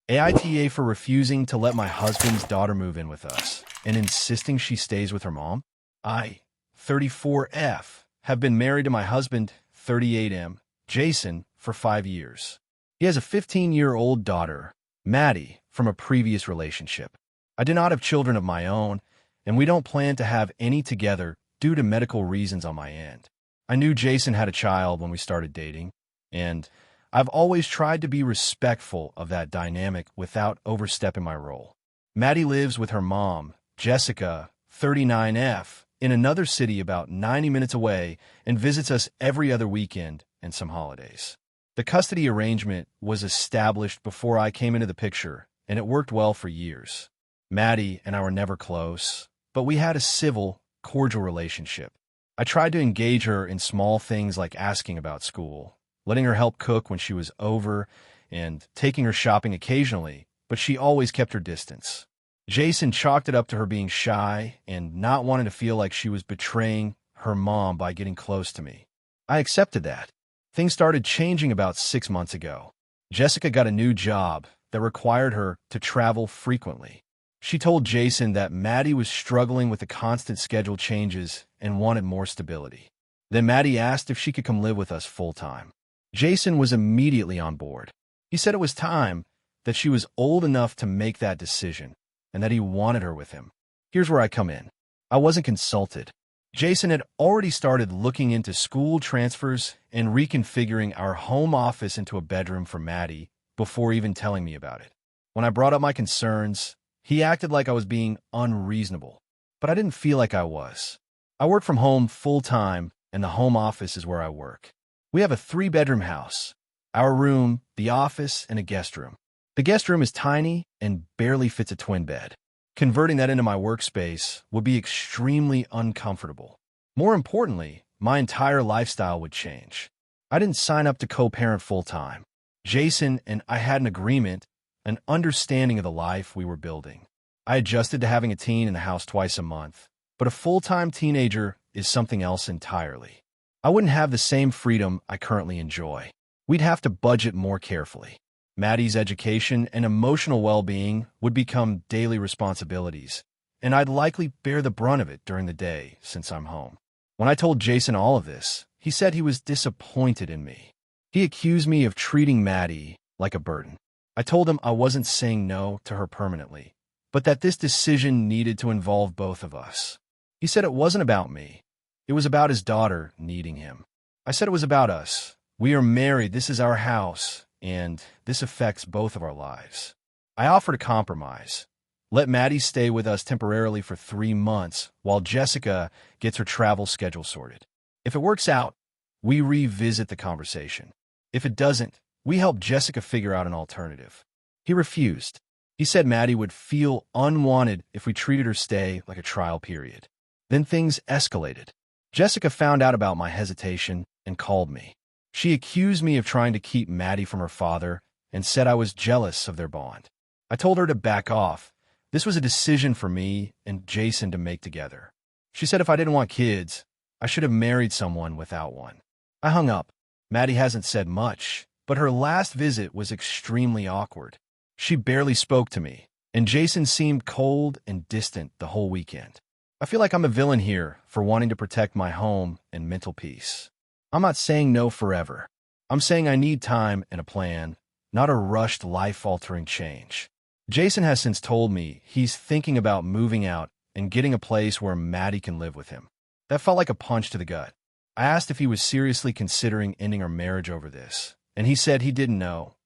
AITA for refusing to let my husband's daughter move in with us and insisting she stays with her mom. I, 34F, have been married to my husband, 38M, Jason, for 5 years. He has a 15-year-old daughter, Maddie, from a previous relationship. I do not have children of my own, and we don't plan to have any together due to medical reasons on my end. I knew Jason had a child when we started dating, and I've always tried to be respectful of that dynamic without overstepping my role. Maddie lives with her mom, Jessica, 39F, in another city about 90 minutes away and visits us every other weekend and some holidays. The custody arrangement was established before I came into the picture, and it worked well for years. Maddie and I were never close, but we had a civil, cordial relationship. I tried to engage her in small things like asking about school, letting her help cook when she was over, and taking her shopping occasionally, but she always kept her distance. Jason chalked it up to her being shy and not wanting to feel like she was betraying her mom by getting close to me. I accepted that. Things started changing about 6 months ago. Jessica got a new job that required her to travel frequently. She told Jason that Maddie was struggling with the constant schedule changes and wanted more stability. Then Maddie asked if she could come live with us full-time. Jason was immediately on board. He said it was time, that she was old enough to make that decision, and that he wanted her with him. Here's where I come in. I wasn't consulted. Jason had already started looking into school transfers and reconfiguring our home office into a bedroom for Maddie before even telling me about it. When I brought up my concerns, he acted like I was being unreasonable, but I didn't feel like I was. I work from home full-time, and the home office is where I work. We have a 3-bedroom house, our room, the office, and a guest room. The guest room is tiny and barely fits a twin bed. Converting that into my workspace would be extremely uncomfortable. More importantly, my entire lifestyle would change. I didn't sign up to co-parent full-time. Jason and I had an agreement, an understanding of the life we were building. I adjusted to having a teen in the house twice a month, but a full-time teenager is something else entirely. I wouldn't have the same freedom I currently enjoy. We'd have to budget more carefully. Maddie's education and emotional well-being would become daily responsibilities, and I'd likely bear the brunt of it during the day since I'm home. When I told Jason all of this, he said he was disappointed in me. He accused me of treating Maddie like a burden. I told him I wasn't saying no to her permanently, but that this decision needed to involve both of us. He said it wasn't about me. It was about his daughter needing him. I said it was about us. We are married, this is our house, and this affects both of our lives. I offered a compromise. Let Maddie stay with us temporarily for 3 months while Jessica gets her travel schedule sorted. If it works out, we revisit the conversation. If it doesn't, we help Jessica figure out an alternative. He refused. He said Maddie would feel unwanted if we treated her stay like a trial period. Then things escalated. Jessica found out about my hesitation and called me. She accused me of trying to keep Maddie from her father and said I was jealous of their bond. I told her to back off. This was a decision for me and Jason to make together. She said if I didn't want kids, I should have married someone without one. I hung up. Maddie hasn't said much, but her last visit was extremely awkward. She barely spoke to me, and Jason seemed cold and distant the whole weekend. I feel like I'm a villain here for wanting to protect my home and mental peace. I'm not saying no forever. I'm saying I need time and a plan, not a rushed life-altering change. Jason has since told me he's thinking about moving out and getting a place where Maddie can live with him. That felt like a punch to the gut. I asked if he was seriously considering ending our marriage over this, and he said he didn't know,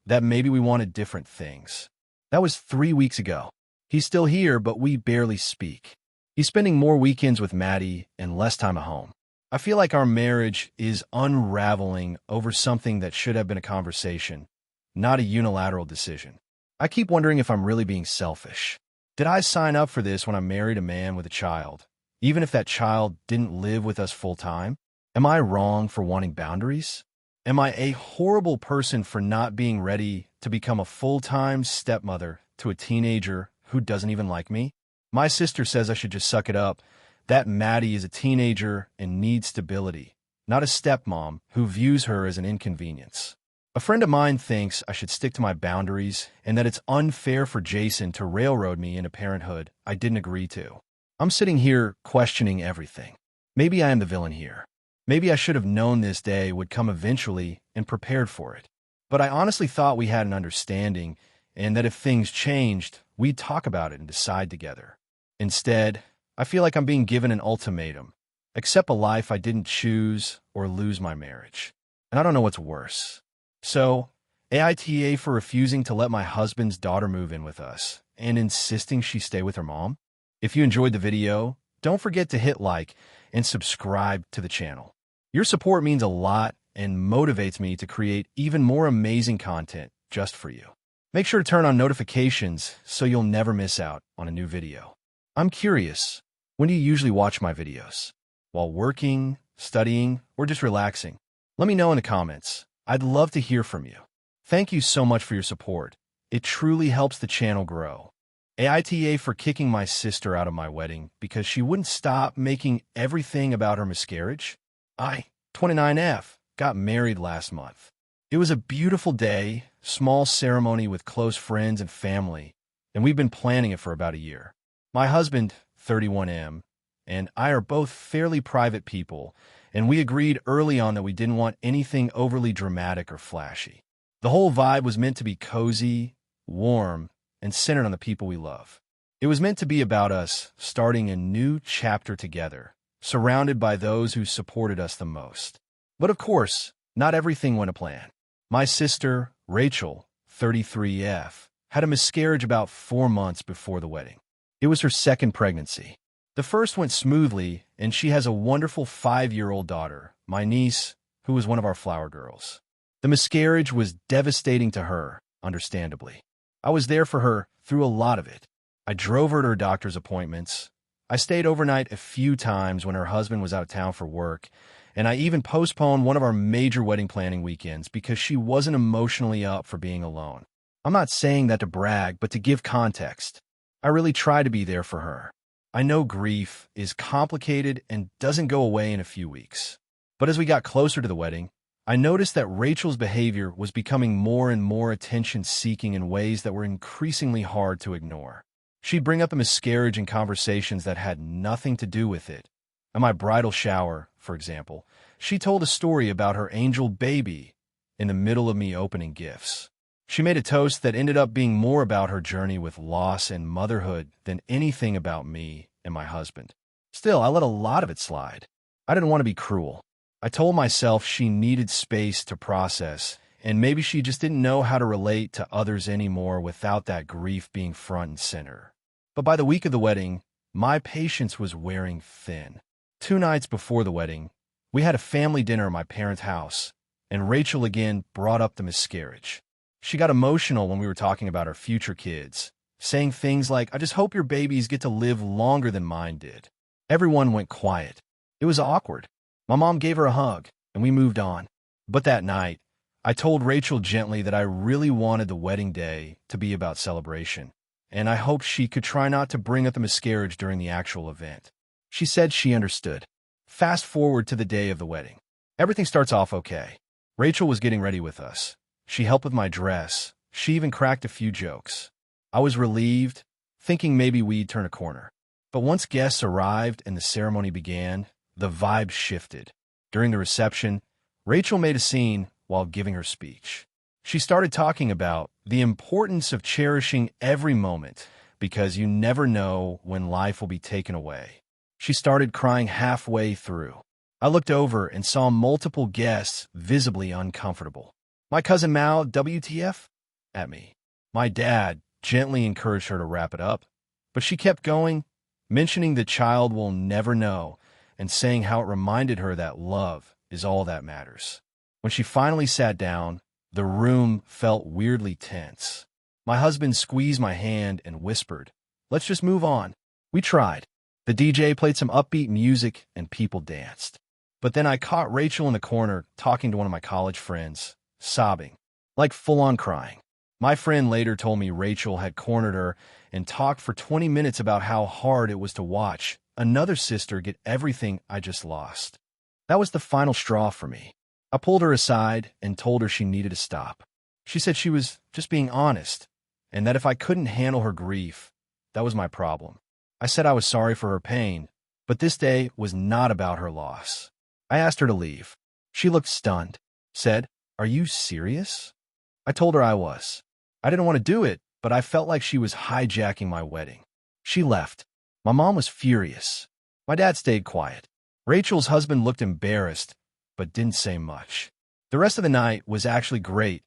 that maybe we wanted different things. That was 3 weeks ago. He's still here, but we barely speak. He's spending more weekends with Maddie and less time at home. I feel like our marriage is unraveling over something that should have been a conversation, not a unilateral decision. I keep wondering if I'm really being selfish. Did I sign up for this when I married a man with a child, even if that child didn't live with us full-time? Am I wrong for wanting boundaries? Am I a horrible person for not being ready to become a full-time stepmother to a teenager who doesn't even like me? My sister says I should just suck it up, that Maddie is a teenager and needs stability, not a stepmom who views her as an inconvenience. A friend of mine thinks I should stick to my boundaries and that it's unfair for Jason to railroad me into parenthood I didn't agree to. I'm sitting here questioning everything. Maybe I am the villain here. Maybe I should have known this day would come eventually and prepared for it. But I honestly thought we had an understanding and that if things changed, we'd talk about it and decide together. Instead, I feel like I'm being given an ultimatum. Accept a life I didn't choose or lose my marriage. And I don't know what's worse. So, AITA for refusing to let my husband's daughter move in with us and insisting she stay with her mom? If you enjoyed the video, don't forget to hit like and subscribe to the channel. Your support means a lot and motivates me to create even more amazing content just for you. Make sure to turn on notifications so you'll never miss out on a new video. I'm curious, when do you usually watch my videos? While working, studying, or just relaxing? Let me know in the comments. I'd love to hear from you. Thank you so much for your support. It truly helps the channel grow. AITA for kicking my sister out of my wedding because she wouldn't stop making everything about her miscarriage. I, 29F, got married last month. It was a beautiful day, small ceremony with close friends and family, and we've been planning it for about a year. My husband, 31M, and I are both fairly private people, and we agreed early on that we didn't want anything overly dramatic or flashy. The whole vibe was meant to be cozy, warm, and centered on the people we love. It was meant to be about us starting a new chapter together, surrounded by those who supported us the most. But of course, not everything went to plan. My sister, Rachel, 33F, had a miscarriage about 4 months before the wedding. It was her second pregnancy. The first went smoothly, and she has a wonderful 5-year-old daughter, my niece, who was one of our flower girls. The miscarriage was devastating to her, understandably. I was there for her through a lot of it. I drove her to her doctor's appointments. I stayed overnight a few times when her husband was out of town for work, and I even postponed one of our major wedding planning weekends because she wasn't emotionally up for being alone. I'm not saying that to brag, but to give context. I really try to be there for her. I know grief is complicated and doesn't go away in a few weeks. But as we got closer to the wedding, I noticed that Rachel's behavior was becoming more and more attention-seeking in ways that were increasingly hard to ignore. She'd bring up the miscarriage in conversations that had nothing to do with it. At my bridal shower, for example, she told a story about her angel baby in the middle of me opening gifts. She made a toast that ended up being more about her journey with loss and motherhood than anything about me and my husband. Still, I let a lot of it slide. I didn't want to be cruel. I told myself she needed space to process, and maybe she just didn't know how to relate to others anymore without that grief being front and center. But by the week of the wedding, my patience was wearing thin. 2 nights before the wedding, we had a family dinner at my parents' house, and Rachel again brought up the miscarriage. She got emotional when we were talking about our future kids, saying things like, "I just hope your babies get to live longer than mine did." Everyone went quiet. It was awkward. My mom gave her a hug, and we moved on. But that night, I told Rachel gently that I really wanted the wedding day to be about celebration, and I hoped she could try not to bring up the miscarriage during the actual event. She said she understood. Fast forward to the day of the wedding. Everything starts off okay. Rachel was getting ready with us. She helped with my dress. She even cracked a few jokes. I was relieved, thinking maybe we'd turn a corner. But once guests arrived and the ceremony began, the vibe shifted. During the reception, Rachel made a scene while giving her speech. She started talking about the importance of cherishing every moment because you never know when life will be taken away. She started crying halfway through. I looked over and saw multiple guests visibly uncomfortable. My cousin Mao, WTF? At me. My dad gently encouraged her to wrap it up, but she kept going, mentioning the child will never know and saying how it reminded her that love is all that matters. When she finally sat down, the room felt weirdly tense. My husband squeezed my hand and whispered, "Let's just move on." We tried. The DJ played some upbeat music and people danced. But then I caught Rachel in the corner talking to one of my college friends, sobbing, like full-on crying. My friend later told me Rachel had cornered her and talked for 20 minutes about how hard it was to watch another sister get everything I just lost. That was the final straw for me. I pulled her aside and told her she needed to stop. She said she was just being honest, and that if I couldn't handle her grief, that was my problem. I said I was sorry for her pain, but this day was not about her loss. I asked her to leave. She looked stunned, said, "Are you serious?" I told her I was. I didn't want to do it, but I felt like she was hijacking my wedding. She left. My mom was furious. My dad stayed quiet. Rachel's husband looked embarrassed, but didn't say much. The rest of the night was actually great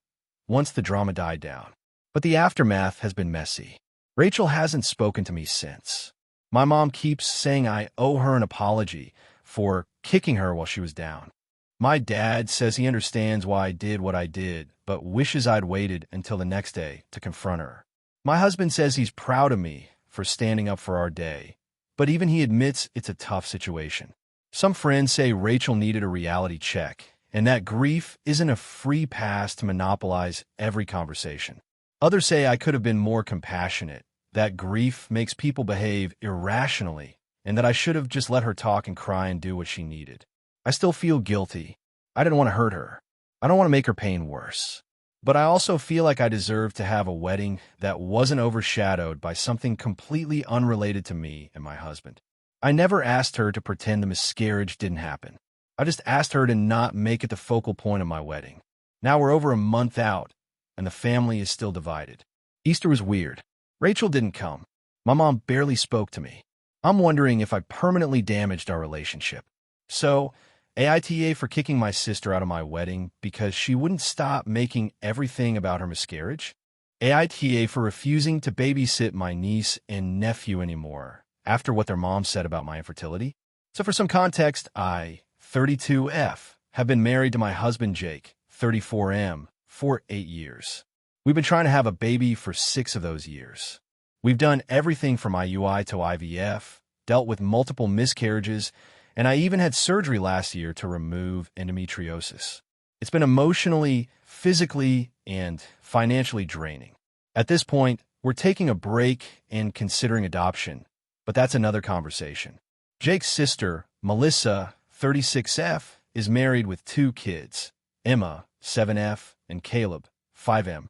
once the drama died down. But the aftermath has been messy. Rachel hasn't spoken to me since. My mom keeps saying I owe her an apology for kicking her while she was down. My dad says he understands why I did what I did, but wishes I'd waited until the next day to confront her. My husband says he's proud of me for standing up for our day, but even he admits it's a tough situation. Some friends say Rachel needed a reality check, and that grief isn't a free pass to monopolize every conversation. Others say I could have been more compassionate, that grief makes people behave irrationally, and that I should have just let her talk and cry and do what she needed. I still feel guilty. I didn't want to hurt her. I don't want to make her pain worse. But I also feel like I deserve to have a wedding that wasn't overshadowed by something completely unrelated to me and my husband. I never asked her to pretend the miscarriage didn't happen. I just asked her to not make it the focal point of my wedding. Now we're over a month out, and the family is still divided. Easter was weird. Rachel didn't come. My mom barely spoke to me. I'm wondering if I permanently damaged our relationship. So, AITA for kicking my sister out of my wedding because she wouldn't stop making everything about her miscarriage. AITA for refusing to babysit my niece and nephew anymore after what their mom said about my infertility. So for some context, I, 32F, have been married to my husband Jake, 34M, for 8 years. We've been trying to have a baby for 6 of those years. We've done everything from IUI to IVF, dealt with multiple miscarriages, and I even had surgery last year to remove endometriosis. It's been emotionally, physically, and financially draining. At this point, we're taking a break and considering adoption, but that's another conversation. Jake's sister, Melissa, 36F, is married with 2 kids, Emma, 7F, and Caleb, 5M.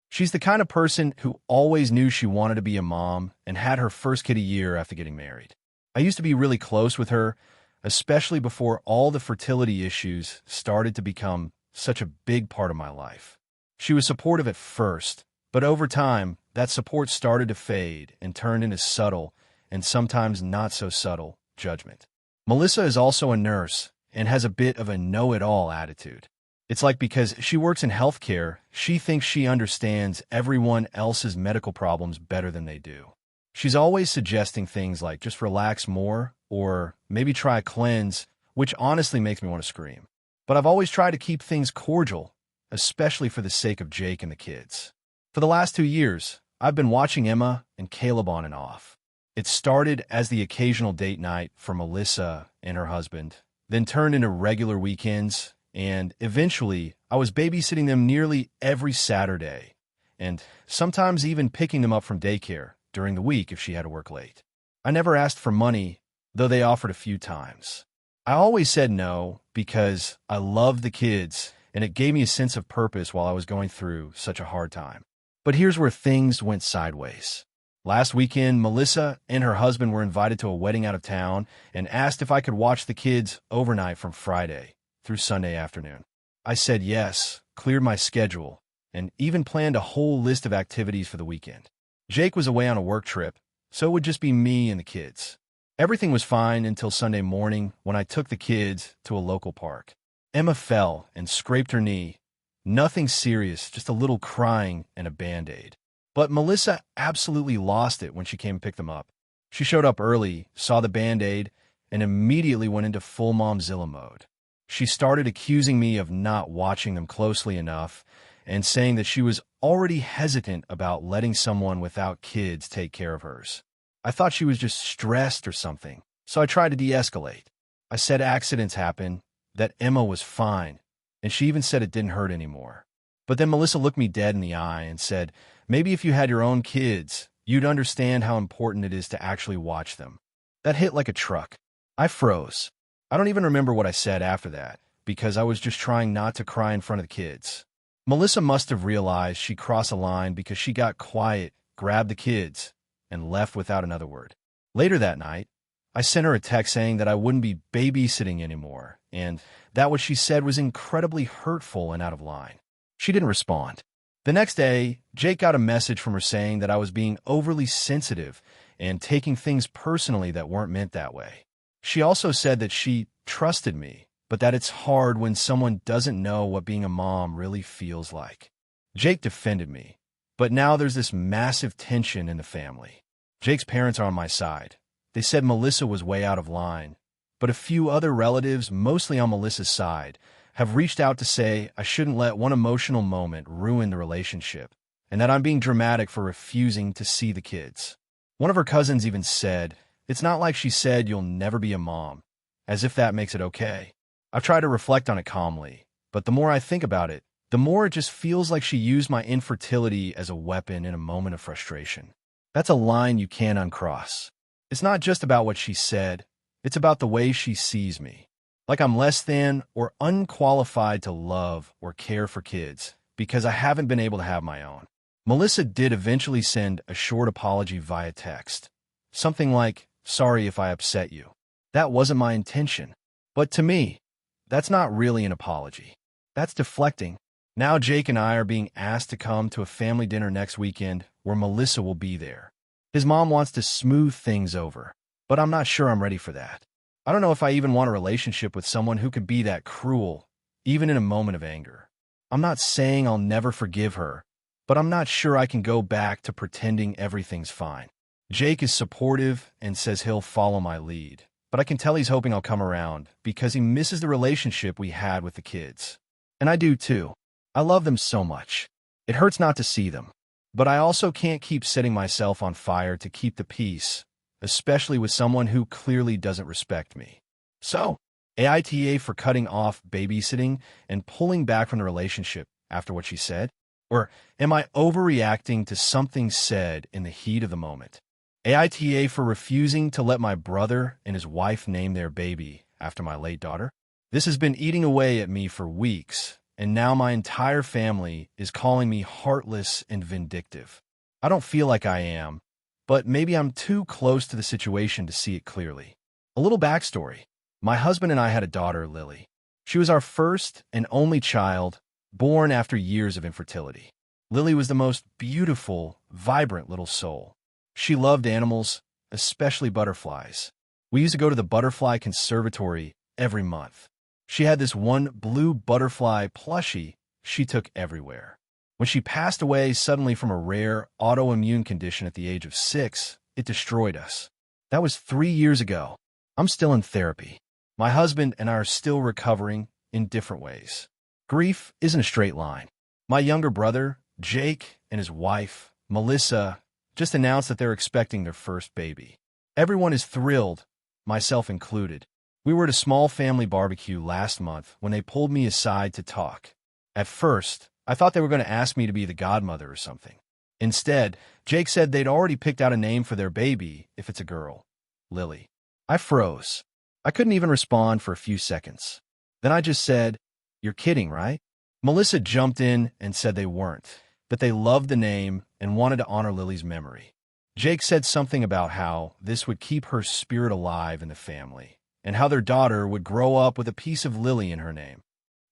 She's the kind of person who always knew she wanted to be a mom and had her first kid a year after getting married. I used to be really close with her, especially before all the fertility issues started to become such a big part of my life. She was supportive at first, but over time, that support started to fade and turned into subtle, and sometimes not so subtle, judgment. Melissa is also a nurse and has a bit of a know-it-all attitude. It's like because she works in healthcare, she thinks she understands everyone else's medical problems better than they do. She's always suggesting things like just relax more or maybe try a cleanse, which honestly makes me want to scream. But I've always tried to keep things cordial, especially for the sake of Jake and the kids. For the last 2 years, I've been watching Emma and Caleb on and off. It started as the occasional date night for Melissa and her husband, then turned into regular weekends, and eventually I was babysitting them nearly every Saturday, and sometimes even picking them up from daycare during the week if she had to work late. I never asked for money, though they offered a few times. I always said no because I loved the kids, and it gave me a sense of purpose while I was going through such a hard time. But here's where things went sideways. Last weekend, Melissa and her husband were invited to a wedding out of town and asked if I could watch the kids overnight from Friday through Sunday afternoon. I said yes, cleared my schedule, and even planned a whole list of activities for the weekend. Jake was away on a work trip, so it would just be me and the kids. Everything was fine until Sunday morning when I took the kids to a local park. Emma fell and scraped her knee. Nothing serious, just a little crying and a Band-Aid. But Melissa absolutely lost it when she came to pick them up. She showed up early, saw the Band-Aid, and immediately went into full Momzilla mode. She started accusing me of not watching them closely enough and saying that she was already hesitant about letting someone without kids take care of hers. I thought she was just stressed or something, so I tried to de-escalate. I said accidents happen, that Emma was fine, and she even said it didn't hurt anymore. But then Melissa looked me dead in the eye and said, maybe if you had your own kids, you'd understand how important it is to actually watch them. That hit like a truck. I froze. I don't even remember what I said after that, because I was just trying not to cry in front of the kids. Melissa must have realized she crossed a line because she got quiet, grabbed the kids, and left without another word. Later that night, I sent her a text saying that I wouldn't be babysitting anymore, and that what she said was incredibly hurtful and out of line. She didn't respond. The next day, Jake got a message from her saying that I was being overly sensitive and taking things personally that weren't meant that way. She also said that she trusted me, but that it's hard when someone doesn't know what being a mom really feels like. Jake defended me, but now there's this massive tension in the family. Jake's parents are on my side. They said Melissa was way out of line, but a few other relatives, mostly on Melissa's side, have reached out to say I shouldn't let one emotional moment ruin the relationship, and that I'm being dramatic for refusing to see the kids. One of her cousins even said, "It's not like she said you'll never be a mom," as if that makes it okay. I've tried to reflect on it calmly, but the more I think about it, the more it just feels like she used my infertility as a weapon in a moment of frustration. That's a line you can't uncross. It's not just about what she said, it's about the way she sees me. Like I'm less than or unqualified to love or care for kids because I haven't been able to have my own. Melissa did eventually send a short apology via text. Something like, "Sorry if I upset you. That wasn't my intention." But to me, that's not really an apology. That's deflecting. Now Jake and I are being asked to come to a family dinner next weekend where Melissa will be there. His mom wants to smooth things over, but I'm not sure I'm ready for that. I don't know if I even want a relationship with someone who could be that cruel, even in a moment of anger. I'm not saying I'll never forgive her, but I'm not sure I can go back to pretending everything's fine. Jake is supportive and says he'll follow my lead, but I can tell he's hoping I'll come around because he misses the relationship we had with the kids. And I do too. I love them so much. It hurts not to see them, but I also can't keep setting myself on fire to keep the peace, especially with someone who clearly doesn't respect me. So, AITA for cutting off babysitting and pulling back from the relationship after what she said? Or am I overreacting to something said in the heat of the moment? AITA for refusing to let my brother and his wife name their baby after my late daughter? This has been eating away at me for weeks, and now my entire family is calling me heartless and vindictive. I don't feel like I am, but maybe I'm too close to the situation to see it clearly. A little backstory. My husband and I had a daughter, Lily. She was our first and only child, born after years of infertility. Lily was the most beautiful, vibrant little soul. She loved animals, especially butterflies. We used to go to the butterfly conservatory every month. She had this one blue butterfly plushie she took everywhere. When she passed away suddenly from a rare autoimmune condition at the age of 6, it destroyed us. That was 3 years ago. I'm still in therapy. My husband and I are still recovering in different ways. Grief isn't a straight line. My younger brother, Jake, and his wife, Melissa, just announced that they're expecting their first baby. Everyone is thrilled, myself included. We were at a small family barbecue last month when they pulled me aside to talk. At first, I thought they were going to ask me to be the godmother or something. Instead, Jake said they'd already picked out a name for their baby if it's a girl, Lily. I froze. I couldn't even respond for a few seconds. Then I just said, "You're kidding, right?" Melissa jumped in and said they weren't, that they loved the name and wanted to honor Lily's memory. Jake said something about how this would keep her spirit alive in the family, and how their daughter would grow up with a piece of Lily in her name.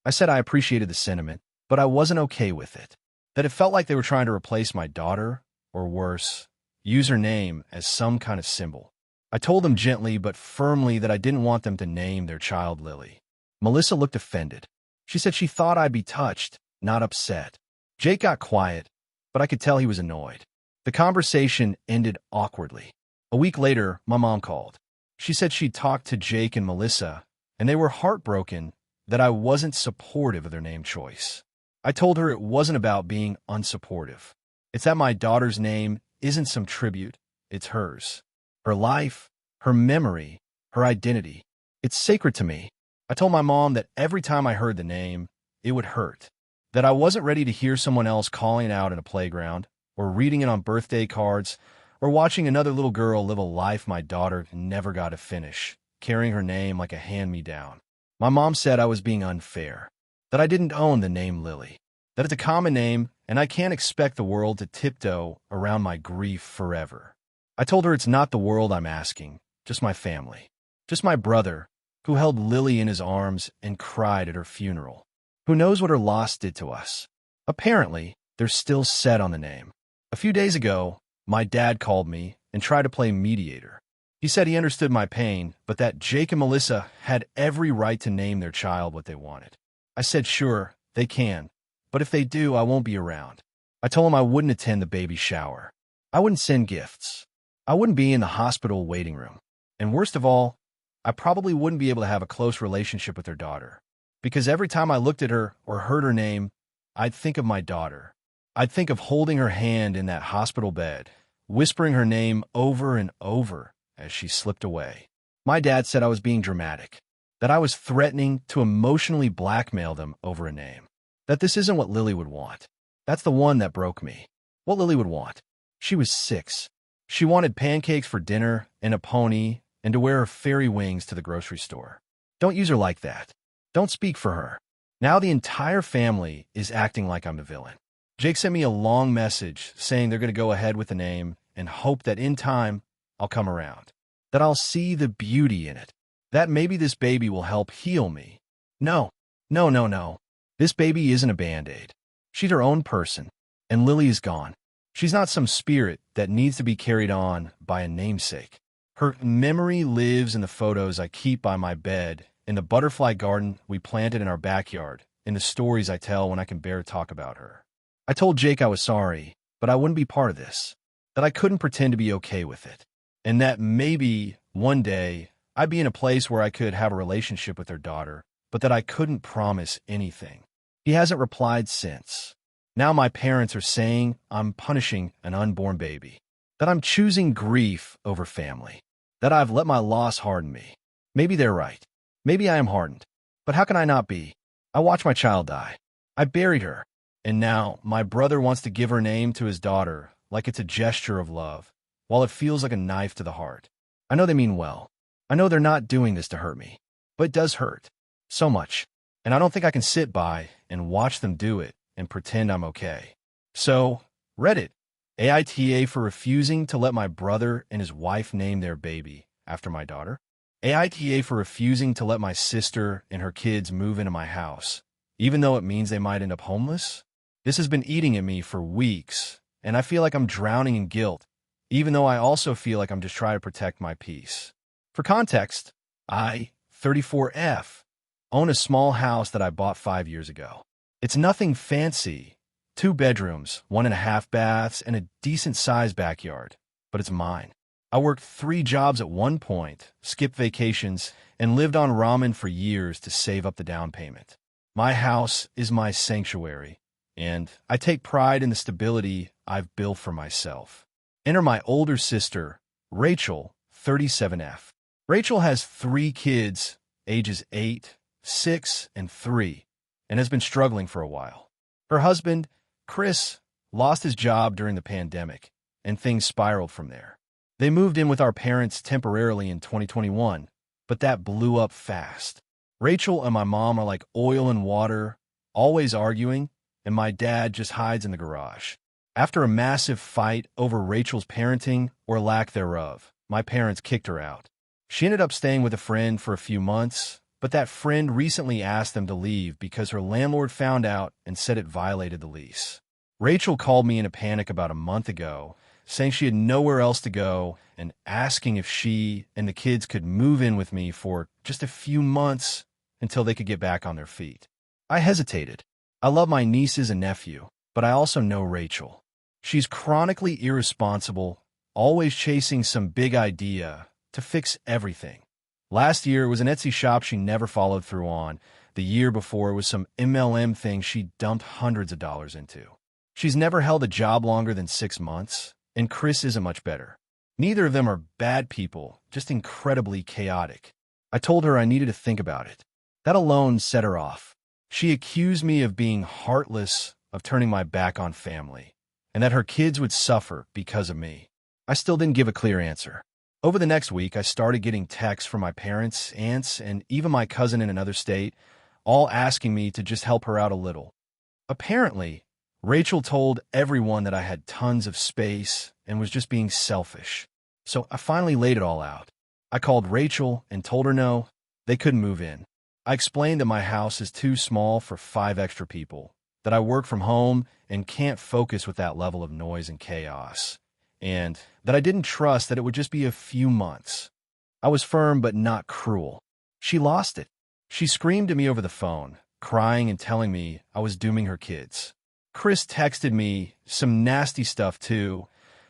I said I appreciated the sentiment, but I wasn't okay with it. That it felt like they were trying to replace my daughter, or worse, use her name as some kind of symbol. I told them gently but firmly that I didn't want them to name their child Lily. Melissa looked offended. She said she thought I'd be touched, not upset. Jake got quiet, but I could tell he was annoyed. The conversation ended awkwardly. A week later, my mom called. She said she'd talked to Jake and Melissa, and they were heartbroken that I wasn't supportive of their name choice. I told her it wasn't about being unsupportive. It's that my daughter's name isn't some tribute, it's hers. Her life, her memory, her identity. It's sacred to me. I told my mom that every time I heard the name, it would hurt. That I wasn't ready to hear someone else calling it out in a playground, or reading it on birthday cards, or watching another little girl live a life my daughter never got to finish, carrying her name like a hand-me-down. My mom said I was being unfair, that I didn't own the name Lily, that it's a common name and I can't expect the world to tiptoe around my grief forever. I told her it's not the world I'm asking, just my family, just my brother, who held Lily in his arms and cried at her funeral. Who knows what her loss did to us? Apparently, they're still set on the name. A few days ago, my dad called me and tried to play mediator. He said he understood my pain, but that Jake and Melissa had every right to name their child what they wanted. I said, sure, they can, but if they do, I won't be around. I told him I wouldn't attend the baby shower. I wouldn't send gifts. I wouldn't be in the hospital waiting room. And worst of all, I probably wouldn't be able to have a close relationship with their daughter. Because every time I looked at her or heard her name, I'd think of my daughter. I'd think of holding her hand in that hospital bed, whispering her name over and over as she slipped away. My dad said I was being dramatic, that I was threatening to emotionally blackmail them over a name, that this isn't what Lily would want. That's the one that broke me. What Lily would want. She was 6. She wanted pancakes for dinner and a pony and to wear her fairy wings to the grocery store. Don't use her like that. Don't speak for her. Now the entire family is acting like I'm the villain. Jake sent me a long message saying they're going to go ahead with the name and hope that in time I'll come around, that I'll see the beauty in it, that maybe this baby will help heal me. No. This baby isn't a Band-Aid. She's her own person, and Lily is gone. She's not some spirit that needs to be carried on by a namesake. Her memory lives in the photos I keep by my bed, in the butterfly garden we planted in our backyard, in the stories I tell when I can bear to talk about her. I told Jake I was sorry, but I wouldn't be part of this, that I couldn't pretend to be okay with it, and that maybe one day I'd be in a place where I could have a relationship with their daughter, but that I couldn't promise anything. He hasn't replied since. Now my parents are saying I'm punishing an unborn baby, that I'm choosing grief over family, that I've let my loss harden me. Maybe they're right. Maybe I am hardened. But how can I not be? I watched my child die. I buried her. And now my brother wants to give her name to his daughter like it's a gesture of love, while it feels like a knife to the heart. I know they mean well. I know they're not doing this to hurt me. But it does hurt. So much. And I don't think I can sit by and watch them do it and pretend I'm okay. So, Reddit. AITA for refusing to let my brother and his wife name their baby after my daughter. AITA for refusing to let my sister and her kids move into my house, even though it means they might end up homeless. This has been eating at me for weeks, and I feel like I'm drowning in guilt, even though I also feel like I'm just trying to protect my peace. For context, I, 34F, own a small house that I bought 5 years ago. It's nothing fancy, 2 bedrooms, 1.5 baths, and a decent-sized backyard, but it's mine. I worked 3 jobs at one point, skipped vacations, and lived on ramen for years to save up the down payment. My house is my sanctuary, and I take pride in the stability I've built for myself. Enter my older sister, Rachel, 37F. Rachel has 3 kids, ages 8, 6, and 3, and has been struggling for a while. Her husband, Chris, lost his job during the pandemic, and things spiraled from there. They moved in with our parents temporarily in 2021, but that blew up fast. Rachel and my mom are like oil and water, always arguing, and my dad just hides in the garage. After a massive fight over Rachel's parenting, or lack thereof, my parents kicked her out. She ended up staying with a friend for a few months, but that friend recently asked them to leave because her landlord found out and said it violated the lease. Rachel called me in a panic about a month ago, saying she had nowhere else to go and asking if she and the kids could move in with me for just a few months until they could get back on their feet. I hesitated. I love my nieces and nephew, but I also know Rachel. She's chronically irresponsible, always chasing some big idea to fix everything. Last year, it was an Etsy shop she never followed through on. The year before, it was some MLM thing she dumped hundreds of dollars into. She's never held a job longer than 6 months, and Chris isn't much better. Neither of them are bad people, just incredibly chaotic. I told her I needed to think about it. That alone set her off. She accused me of being heartless, of turning my back on family, and that her kids would suffer because of me. I still didn't give a clear answer. Over the next week, I started getting texts from my parents, aunts, and even my cousin in another state, all asking me to just help her out a little. Apparently, Rachel told everyone that I had tons of space and was just being selfish. So I finally laid it all out. I called Rachel and told her no, they couldn't move in. I explained that my house is too small for 5 extra people, that I work from home and can't focus with that level of noise and chaos, and that I didn't trust that it would just be a few months. I was firm but not cruel. She lost it. She screamed at me over the phone, crying and telling me I was dooming her kids. Chris texted me some nasty stuff too,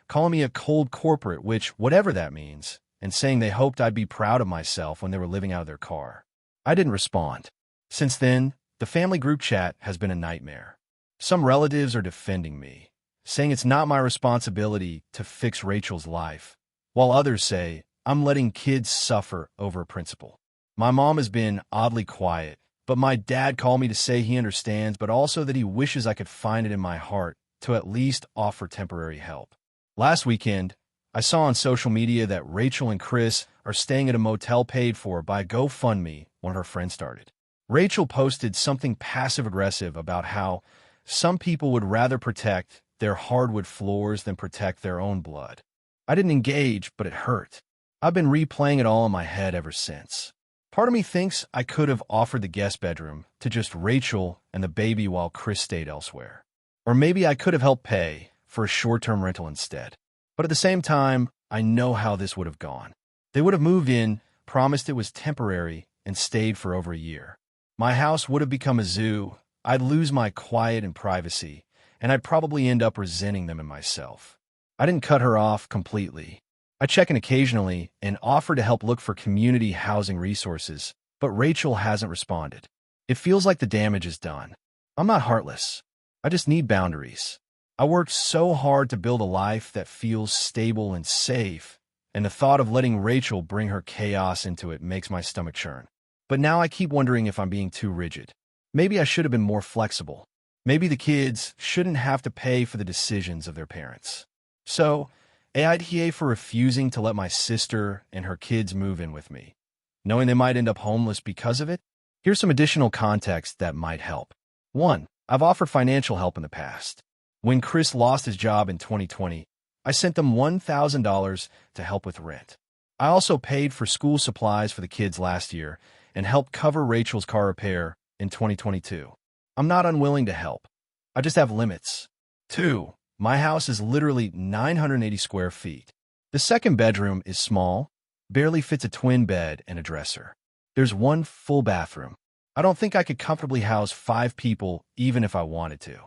calling me a cold corporate, which, whatever that means, and saying they hoped I'd be proud of myself when they were living out of their car. I didn't respond. Since then, the family group chat has been a nightmare. Some relatives are defending me, saying it's not my responsibility to fix Rachel's life, while others say I'm letting kids suffer over a principle. My mom has been oddly quiet, but my dad called me to say he understands, but also that he wishes I could find it in my heart to at least offer temporary help. Last weekend, I saw on social media that Rachel and Chris are staying at a motel paid for by a GoFundMe one of her friends started. Rachel posted something passive-aggressive about how some people would rather protect their hardwood floors than protect their own blood. I didn't engage, but it hurt. I've been replaying it all in my head ever since. Part of me thinks I could have offered the guest bedroom to just Rachel and the baby while Chris stayed elsewhere. Or maybe I could have helped pay for a short-term rental instead. But at the same time, I know how this would have gone. They would have moved in, promised it was temporary, and stayed for over a year. My house would have become a zoo. I'd lose my quiet and privacy, and I'd probably end up resenting them and myself. I didn't cut her off completely. I check in occasionally and offer to help look for community housing resources, but Rachel hasn't responded. It feels like the damage is done. I'm not heartless. I just need boundaries. I worked so hard to build a life that feels stable and safe, and the thought of letting Rachel bring her chaos into it makes my stomach churn. But now I keep wondering if I'm being too rigid. Maybe I should have been more flexible. Maybe the kids shouldn't have to pay for the decisions of their parents. So, AITA for refusing to let my sister and her kids move in with me, knowing they might end up homeless because of it? Here's some additional context that might help. 1. I've offered financial help in the past. When Chris lost his job in 2020, I sent them $1,000 to help with rent. I also paid for school supplies for the kids last year and helped cover Rachel's car repair in 2022. I'm not unwilling to help. I just have limits. 2. My house is literally 980 square feet. The second bedroom is small, barely fits a twin bed and a dresser. There's one full bathroom. I don't think I could comfortably house 5 people even if I wanted to.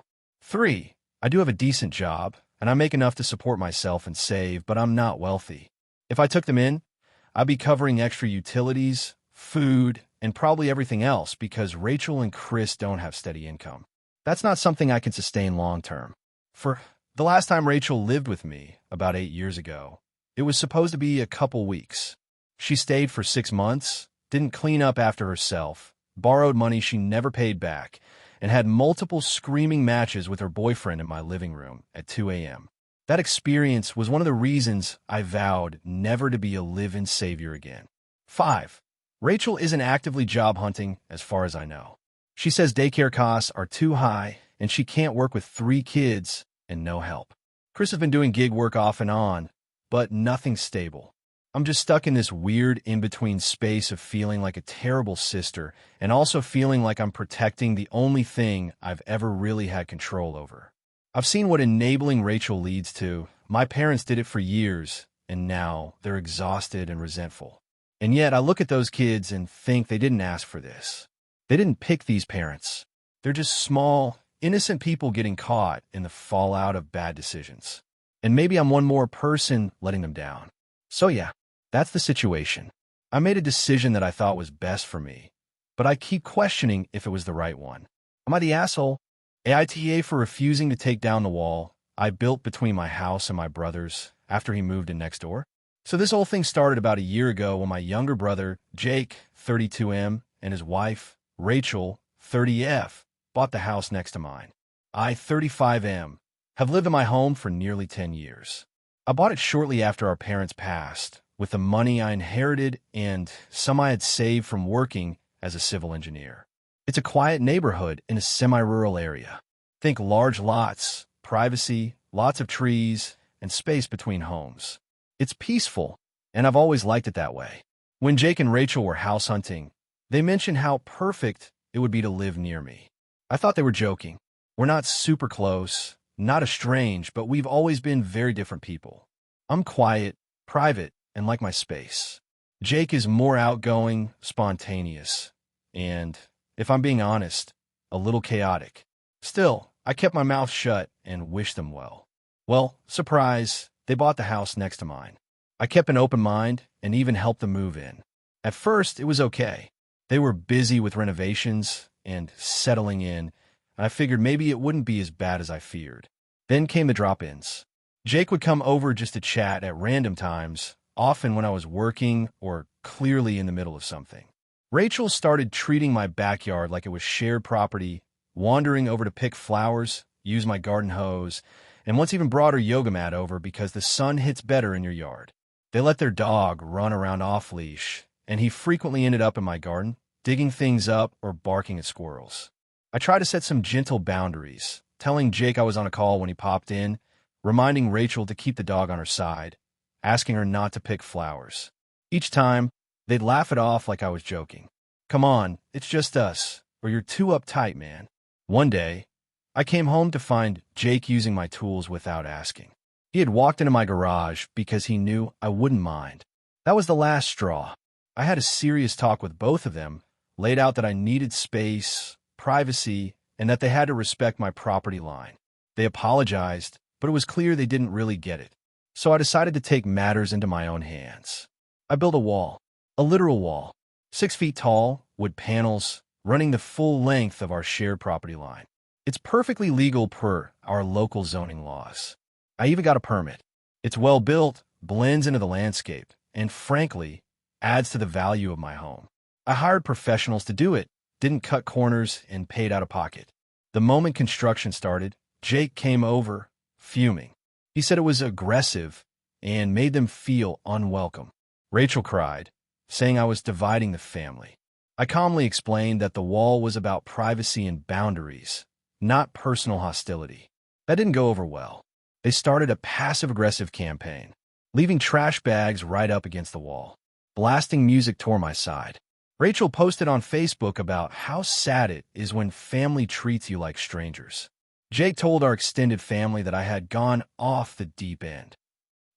3. I do have a decent job, and I make enough to support myself and save, but I'm not wealthy. If I took them in, I'd be covering extra utilities, food, and probably everything else because Rachel and Chris don't have steady income. That's not something I can sustain long-term. For the last time Rachel lived with me, about 8 years ago, it was supposed to be a couple weeks. She stayed for 6 months, didn't clean up after herself, borrowed money she never paid back, and had multiple screaming matches with her boyfriend in my living room at 2 a.m. That experience was one of the reasons I vowed never to be a live-in savior again. 5. Rachel isn't actively job hunting as far as I know. She says daycare costs are too high and she can't work with 3 kids and no help. Chris has been doing gig work off and on, but nothing stable. I'm just stuck in this weird in-between space of feeling like a terrible sister and also feeling like I'm protecting the only thing I've ever really had control over. I've seen what enabling Rachel leads to. My parents did it for years, and now they're exhausted and resentful. And yet I look at those kids and think they didn't ask for this. They didn't pick these parents. They're just small, innocent people getting caught in the fallout of bad decisions. And maybe I'm one more person letting them down. So yeah. That's the situation. I made a decision that I thought was best for me, but I keep questioning if it was the right one. Am I the asshole? AITA for refusing to take down the wall I built between my house and my brother's after he moved in next door? So this whole thing started about a year ago when my younger brother, Jake, 32M, and his wife, Rachel, 30F, bought the house next to mine. I, 35M, have lived in my home for nearly 10 years. I bought it shortly after our parents passed, with the money I inherited and some I had saved from working as a civil engineer. It's a quiet neighborhood in a semi-rural area. Think large lots, privacy, lots of trees, and space between homes. It's peaceful, and I've always liked it that way. When Jake and Rachel were house hunting, they mentioned how perfect it would be to live near me. I thought they were joking. We're not super close, not estranged, but we've always been very different people. I'm quiet, private, and like my space. Jake is more outgoing, spontaneous, and, if I'm being honest, a little chaotic. Still, I kept my mouth shut and wished them well. Well, surprise, they bought the house next to mine. I kept an open mind and even helped them move in. At first, it was okay. They were busy with renovations and settling in, and I figured maybe it wouldn't be as bad as I feared. Then came the drop-ins. Jake would come over just to chat at random times, often when I was working or clearly in the middle of something. Rachel started treating my backyard like it was shared property, wandering over to pick flowers, use my garden hose, and once even brought her yoga mat over because the sun hits better in your yard. They let their dog run around off-leash, and he frequently ended up in my garden, digging things up or barking at squirrels. I tried to set some gentle boundaries, telling Jake I was on a call when he popped in, reminding Rachel to keep the dog on her side, asking her not to pick flowers. Each time, they'd laugh it off like I was joking. "Come on, it's just us, or you're too uptight, man." One day, I came home to find Jake using my tools without asking. He had walked into my garage because he knew I wouldn't mind. That was the last straw. I had a serious talk with both of them, laid out that I needed space, privacy, and that they had to respect my property line. They apologized, but it was clear they didn't really get it. So I decided to take matters into my own hands. I built a wall, a literal wall, 6 feet tall, wood panels, running the full length of our shared property line. It's perfectly legal per our local zoning laws. I even got a permit. It's well built, blends into the landscape, and frankly, adds to the value of my home. I hired professionals to do it, didn't cut corners, and paid out of pocket. The moment construction started, Jake came over, fuming. He said it was aggressive and made them feel unwelcome. Rachel cried, saying I was dividing the family. I calmly explained that the wall was about privacy and boundaries, not personal hostility. That didn't go over well. They started a passive-aggressive campaign, leaving trash bags right up against the wall. Blasting music tore my side. Rachel posted on Facebook about how sad it is when family treats you like strangers. Jake told our extended family that I had gone off the deep end.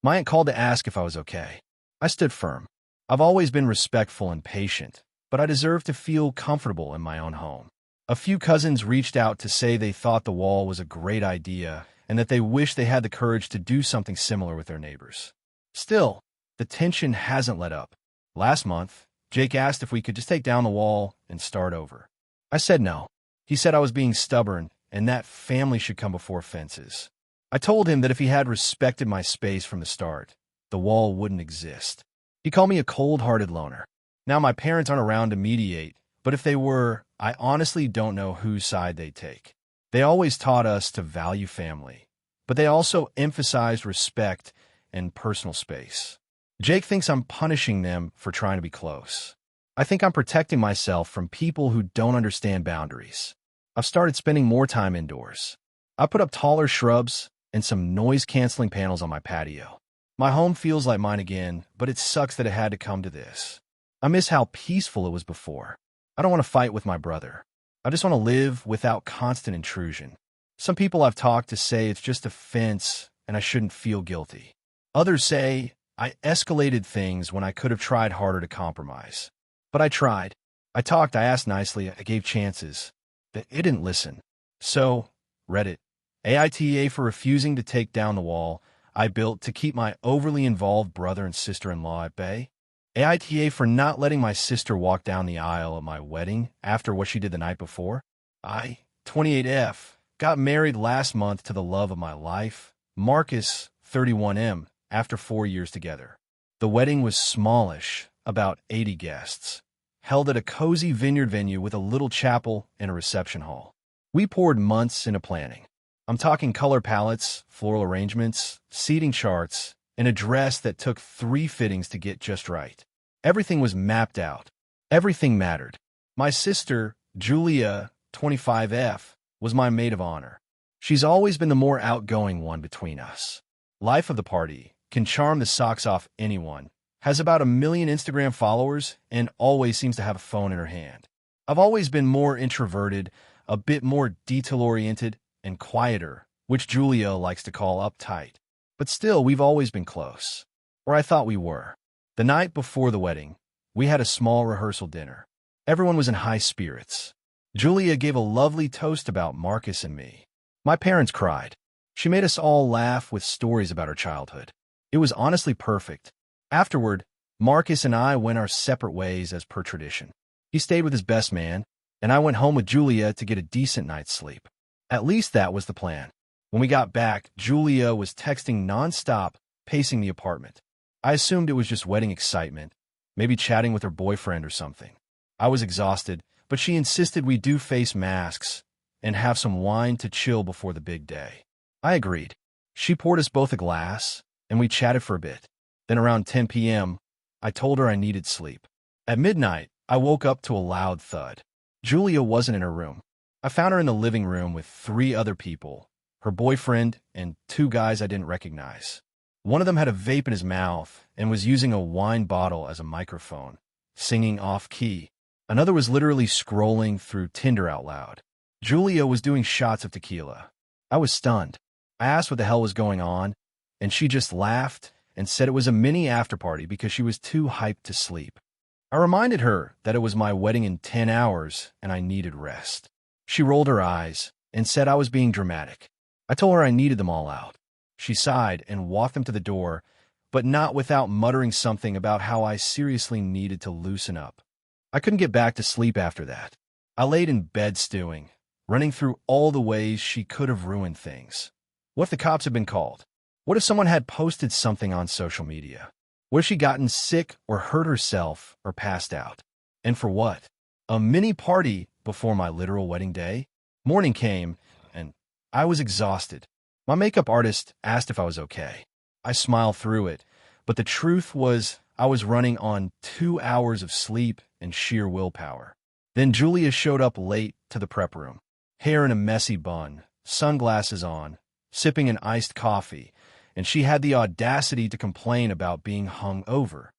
My aunt called to ask if I was okay. I stood firm. I've always been respectful and patient, but I deserve to feel comfortable in my own home. A few cousins reached out to say they thought the wall was a great idea and that they wish they had the courage to do something similar with their neighbors. Still, the tension hasn't let up. Last month, Jake asked if we could just take down the wall and start over. I said no. He said I was being stubborn and that family should come before fences. I told him that if he had respected my space from the start, the wall wouldn't exist. He called me a cold-hearted loner. Now my parents aren't around to mediate, but if they were, I honestly don't know whose side they'd take. They always taught us to value family, but they also emphasized respect and personal space. Jake thinks I'm punishing them for trying to be close. I think I'm protecting myself from people who don't understand boundaries. I've started spending more time indoors. I put up taller shrubs and some noise-canceling panels on my patio. My home feels like mine again, but it sucks that it had to come to this. I miss how peaceful it was before. I don't want to fight with my brother. I just want to live without constant intrusion. Some people I've talked to say it's just a fence and I shouldn't feel guilty. Others say I escalated things when I could have tried harder to compromise. But I tried. I talked, I asked nicely, I gave chances. But it didn't listen. So, Reddit, AITA for refusing to take down the wall I built to keep my overly involved brother and sister-in-law at bay. AITA for not letting my sister walk down the aisle at my wedding after what she did the night before. I, 28F, got married last month to the love of my life, Marcus, 31M, after 4 years together. The wedding was smallish, about 80 guests, held at a cozy vineyard venue with a little chapel and a reception hall. We poured months into planning. I'm talking color palettes, floral arrangements, seating charts, and a dress that took 3 fittings to get just right. Everything was mapped out. Everything mattered. My sister, Julia, 25F, was my maid of honor. She's always been the more outgoing one between us. Life of the party, can charm the socks off anyone, has about 1 million Instagram followers, and always seems to have a phone in her hand. I've always been more introverted, a bit more detail-oriented, and quieter, which Julia likes to call uptight. But still, we've always been close. Or I thought we were. The night before the wedding, we had a small rehearsal dinner. Everyone was in high spirits. Julia gave a lovely toast about Marcus and me. My parents cried. She made us all laugh with stories about her childhood. It was honestly perfect. Afterward, Marcus and I went our separate ways as per tradition. He stayed with his best man, and I went home with Julia to get a decent night's sleep. At least that was the plan. When we got back, Julia was texting nonstop, pacing the apartment. I assumed it was just wedding excitement, maybe chatting with her boyfriend or something. I was exhausted, but she insisted we do face masks and have some wine to chill before the big day. I agreed. She poured us both a glass, and we chatted for a bit. Then around 10 p.m., I told her I needed sleep. At midnight, I woke up to a loud thud. Julia wasn't in her room. I found her in the living room with 3 other people, her boyfriend and 2 guys I didn't recognize. One of them had a vape in his mouth and was using a wine bottle as a microphone, singing off-key. Another was literally scrolling through Tinder out loud. Julia was doing shots of tequila. I was stunned. I asked what the hell was going on, and she just laughed and said it was a mini after-party because she was too hyped to sleep. I reminded her that it was my wedding in 10 hours and I needed rest. She rolled her eyes and said I was being dramatic. I told her I needed them all out. She sighed and walked them to the door, but not without muttering something about how I seriously needed to loosen up. I couldn't get back to sleep after that. I laid in bed stewing, running through all the ways she could have ruined things. What if the cops had been called? What if someone had posted something on social media? What if she'd gotten sick or hurt herself or passed out? And for what? A mini party before my literal wedding day? Morning came, and I was exhausted. My makeup artist asked if I was okay. I smiled through it, but the truth was I was running on 2 hours of sleep and sheer willpower. Then Julia showed up late to the prep room, hair in a messy bun, sunglasses on, sipping an iced coffee, and she had the audacity to complain about being hung over.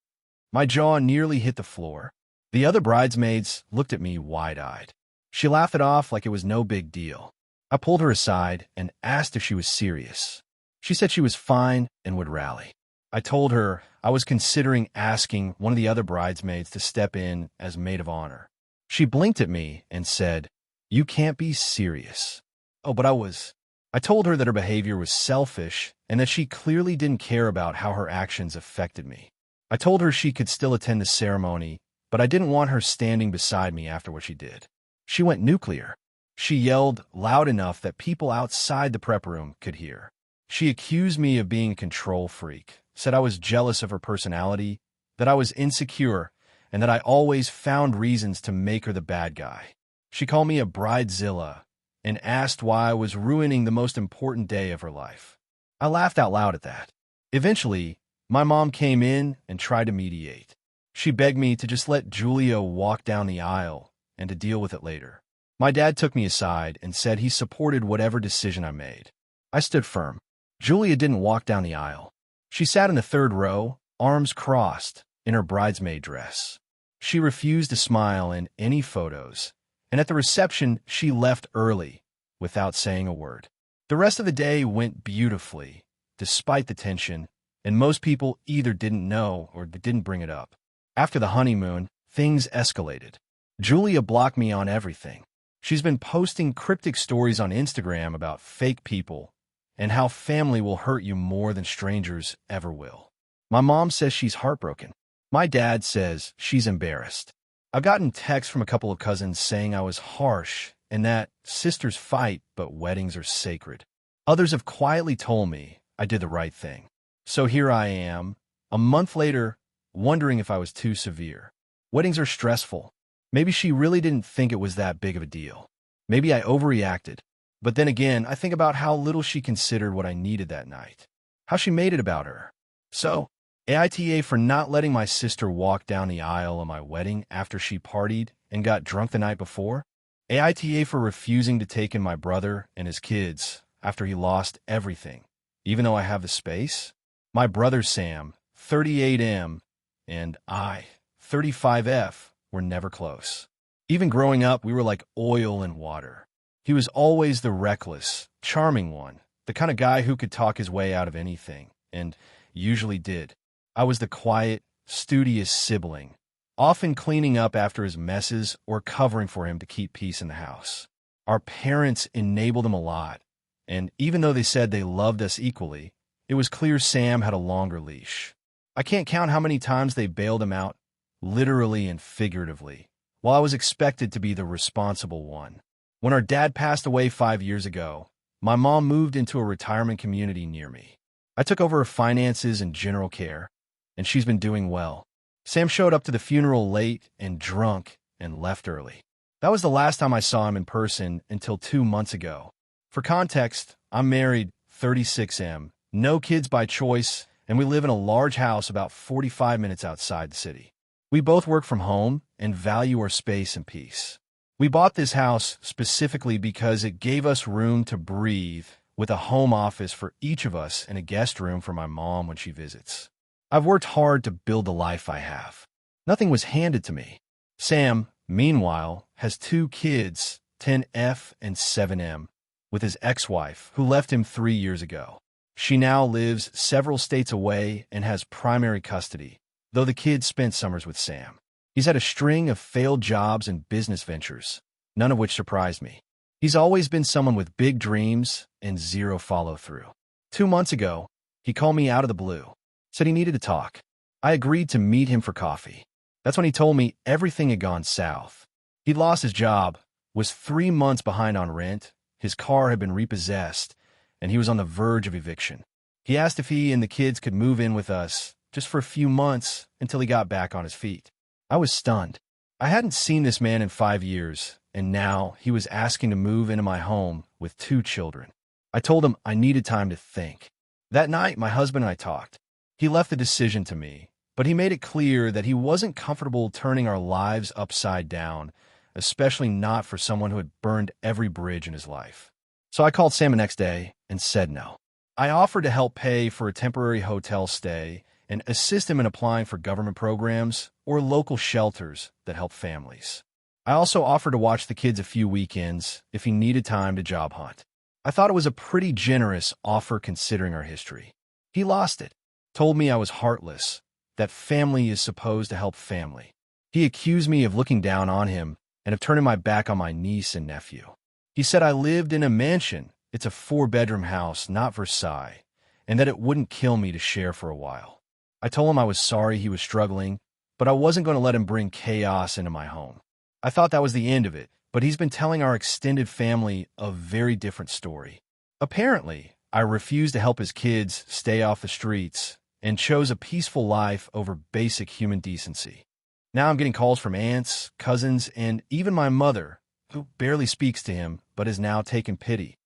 My jaw nearly hit the floor. The other bridesmaids looked at me wide-eyed. She laughed it off like it was no big deal. I pulled her aside and asked if she was serious. She said she was fine and would rally. I told her I was considering asking one of the other bridesmaids to step in as maid of honor. She blinked at me and said, "You can't be serious." Oh, but I was. I told her that her behavior was selfish and that she clearly didn't care about how her actions affected me. I told her she could still attend the ceremony, but I didn't want her standing beside me after what she did. She went nuclear. She yelled loud enough that people outside the prep room could hear. She accused me of being a control freak, said I was jealous of her personality, that I was insecure, and that I always found reasons to make her the bad guy. She called me a bridezilla and asked why I was ruining the most important day of her life. I laughed out loud at that. Eventually, my mom came in and tried to mediate. She begged me to just let Julia walk down the aisle and to deal with it later. My dad took me aside and said he supported whatever decision I made. I stood firm. Julia didn't walk down the aisle. She sat in the third row, arms crossed, in her bridesmaid dress. She refused to smile in any photos, and at the reception, she left early, without saying a word. The rest of the day went beautifully, despite the tension, and most people either didn't know or didn't bring it up. After the honeymoon, things escalated. Julia blocked me on everything. She's been posting cryptic stories on Instagram about fake people and how family will hurt you more than strangers ever will. My mom says she's heartbroken. My dad says she's embarrassed. I've gotten texts from a couple of cousins saying I was harsh and that sisters fight, but weddings are sacred. Others have quietly told me I did the right thing. So here I am, a month later, wondering if I was too severe. Weddings are stressful. Maybe she really didn't think it was that big of a deal. Maybe I overreacted. But then again, I think about how little she considered what I needed that night. How she made it about her. So, AITA for not letting my sister walk down the aisle of my wedding after she partied and got drunk the night before. AITA for refusing to take in my brother and his kids after he lost everything, even though I have the space. My brother Sam, 38M, and I, 35F, were never close. Even growing up, we were like oil and water. He was always the reckless, charming one, the kind of guy who could talk his way out of anything, and usually did. I was the quiet, studious sibling, often cleaning up after his messes or covering for him to keep peace in the house. Our parents enabled him a lot, and even though they said they loved us equally, it was clear Sam had a longer leash. I can't count how many times they bailed him out, literally and figuratively, while I was expected to be the responsible one. When our dad passed away 5 years ago, my mom moved into a retirement community near me. I took over her finances and general care, and she's been doing well. Sam showed up to the funeral late and drunk and left early. That was the last time I saw him in person until 2 months ago. For context, I'm married, 36M, no kids by choice, and we live in a large house about 45 minutes outside the city. We both work from home and value our space and peace. We bought this house specifically because it gave us room to breathe, with a home office for each of us and a guest room for my mom when she visits. I've worked hard to build the life I have. Nothing was handed to me. Sam, meanwhile, has 2 kids, 10F and 7M, with his ex-wife, who left him 3 years ago. She now lives several states away and has primary custody, though the kids spent summers with Sam. He's had a string of failed jobs and business ventures, none of which surprised me. He's always been someone with big dreams and zero follow-through. 2 months ago, he called me out of the blue, said he needed to talk. I agreed to meet him for coffee. That's when he told me everything had gone south. He'd lost his job, was 3 months behind on rent, his car had been repossessed, and he was on the verge of eviction. He asked if he and the kids could move in with us just for a few months until he got back on his feet. I was stunned. I hadn't seen this man in 5 years, and now he was asking to move into my home with 2 children. I told him I needed time to think. That night, my husband and I talked. He left the decision to me, but he made it clear that he wasn't comfortable turning our lives upside down, especially not for someone who had burned every bridge in his life. So I called Sam the next day and said no. I offered to help pay for a temporary hotel stay and assist him in applying for government programs or local shelters that help families. I also offered to watch the kids a few weekends if he needed time to job hunt. I thought it was a pretty generous offer considering our history. He lost it, told me I was heartless, that family is supposed to help family. He accused me of looking down on him and of turning my back on my niece and nephew. He said I lived in a mansion. It's a 4-bedroom house, not Versailles, and that it wouldn't kill me to share for a while. I told him I was sorry he was struggling, but I wasn't going to let him bring chaos into my home. I thought that was the end of it, but he's been telling our extended family a very different story. Apparently, I refused to help his kids stay off the streets and chose a peaceful life over basic human decency. Now I'm getting calls from aunts, cousins, and even my mother, who barely speaks to him but has now taken pity,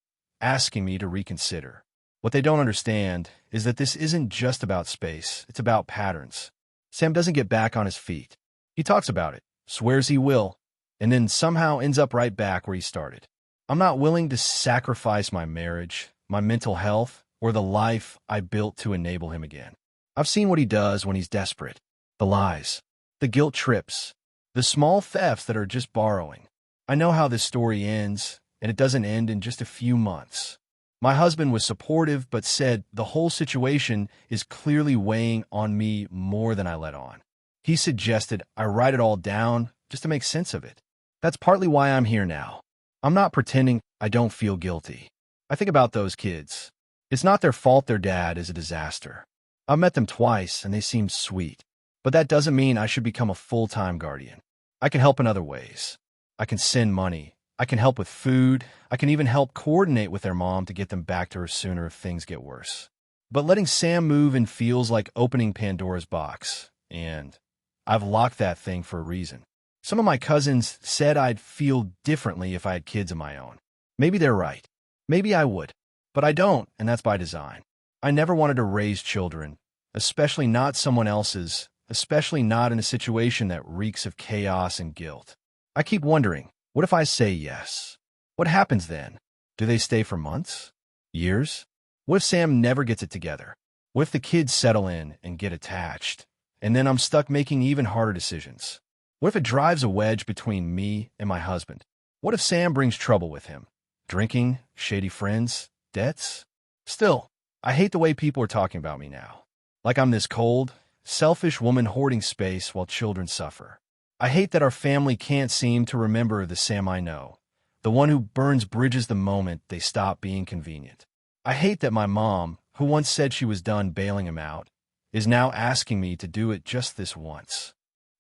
asking me to reconsider. What they don't understand is that this isn't just about space, it's about patterns. Sam doesn't get back on his feet. He talks about it, swears he will, and then somehow ends up right back where he started. I'm not willing to sacrifice my marriage, my mental health, or the life I built to enable him again. I've seen what he does when he's desperate. The lies, the guilt trips, the small thefts that are just borrowing. I know how this story ends, and it doesn't end in just a few months. My husband was supportive but said the whole situation is clearly weighing on me more than I let on. He suggested I write it all down just to make sense of it. That's partly why I'm here now. I'm not pretending I don't feel guilty. I think about those kids. It's not their fault their dad is a disaster. I've met them twice and they seem sweet, but that doesn't mean I should become a full-time guardian. I can help in other ways. I can send money. I can help with food. I can even help coordinate with their mom to get them back to her sooner if things get worse. But letting Sam move in feels like opening Pandora's box, and I've locked that thing for a reason. Some of my cousins said I'd feel differently if I had kids of my own. Maybe they're right. Maybe I would. But I don't, and that's by design. I never wanted to raise children, especially not someone else's, especially not in a situation that reeks of chaos and guilt. I keep wondering, what if I say yes? What happens then? Do they stay for months? Years? What if Sam never gets it together? What if the kids settle in and get attached, and then I'm stuck making even harder decisions? What if it drives a wedge between me and my husband? What if Sam brings trouble with him? Drinking, shady friends, debts? Still, I hate the way people are talking about me now. Like I'm this cold, selfish woman hoarding space while children suffer. I hate that our family can't seem to remember the Sam I know, the one who burns bridges the moment they stop being convenient. I hate that my mom, who once said she was done bailing him out, is now asking me to do it just this once.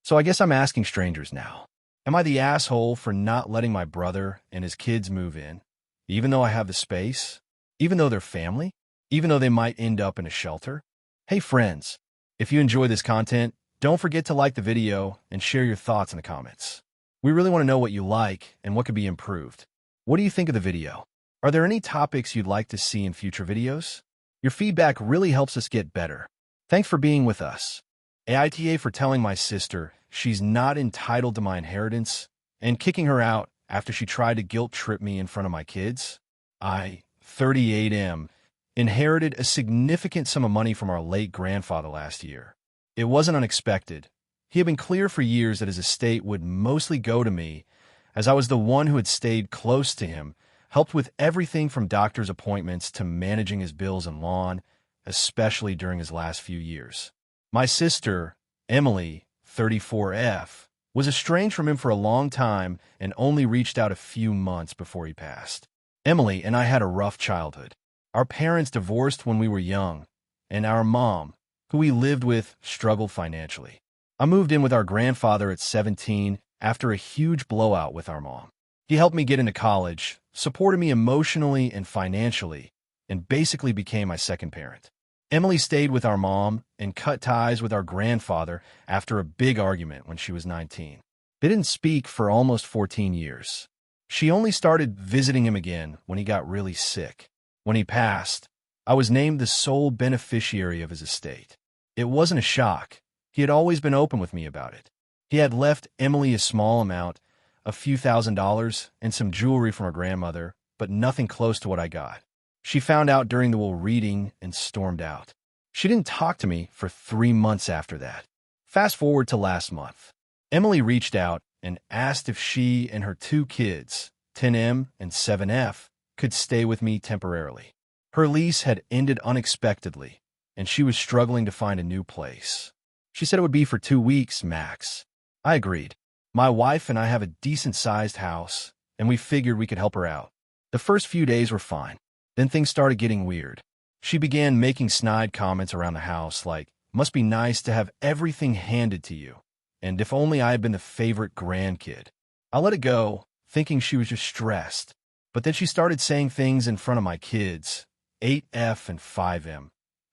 So I guess I'm asking strangers now. Am I the asshole for not letting my brother and his kids move in, even though I have the space? Even though they're family? Even though they might end up in a shelter? Hey friends, if you enjoy this content, don't forget to like the video and share your thoughts in the comments. We really want to know what you like and what could be improved. What do you think of the video? Are there any topics you'd like to see in future videos? Your feedback really helps us get better. Thanks for being with us. AITA for telling my sister she's not entitled to my inheritance and kicking her out after she tried to guilt trip me in front of my kids. I, 38M, inherited a significant sum of money from our late grandfather last year. It wasn't unexpected. He had been clear for years that his estate would mostly go to me, as I was the one who had stayed close to him, helped with everything from doctor's appointments to managing his bills and lawn, especially during his last few years. My sister, Emily, 34F, was estranged from him for a long time and only reached out a few months before he passed. Emily and I had a rough childhood. Our parents divorced when we were young, and our mom, who we lived with, struggled financially. I moved in with our grandfather at 17 after a huge blowout with our mom. He helped me get into college, supported me emotionally and financially, and basically became my second parent. Emily stayed with our mom and cut ties with our grandfather after a big argument when she was 19. They didn't speak for almost 14 years. She only started visiting him again when he got really sick. When he passed, I was named the sole beneficiary of his estate. It wasn't a shock. He had always been open with me about it. He had left Emily a small amount, a few $1,000s, and some jewelry from her grandmother, but nothing close to what I got. She found out during the will reading and stormed out. She didn't talk to me for 3 months after that. Fast forward to last month. Emily reached out and asked if she and her 2 kids, 10M and 7F, could stay with me temporarily. Her lease had ended unexpectedly, and she was struggling to find a new place. She said it would be for 2 weeks max. I agreed. My wife and I have a decent-sized house, and we figured we could help her out. The first few days were fine. Then things started getting weird. She began making snide comments around the house like, "Must be nice to have everything handed to you," and "if only I had been the favorite grandkid." I let it go, thinking she was just stressed. But then she started saying things in front of my kids, 8F and 5M,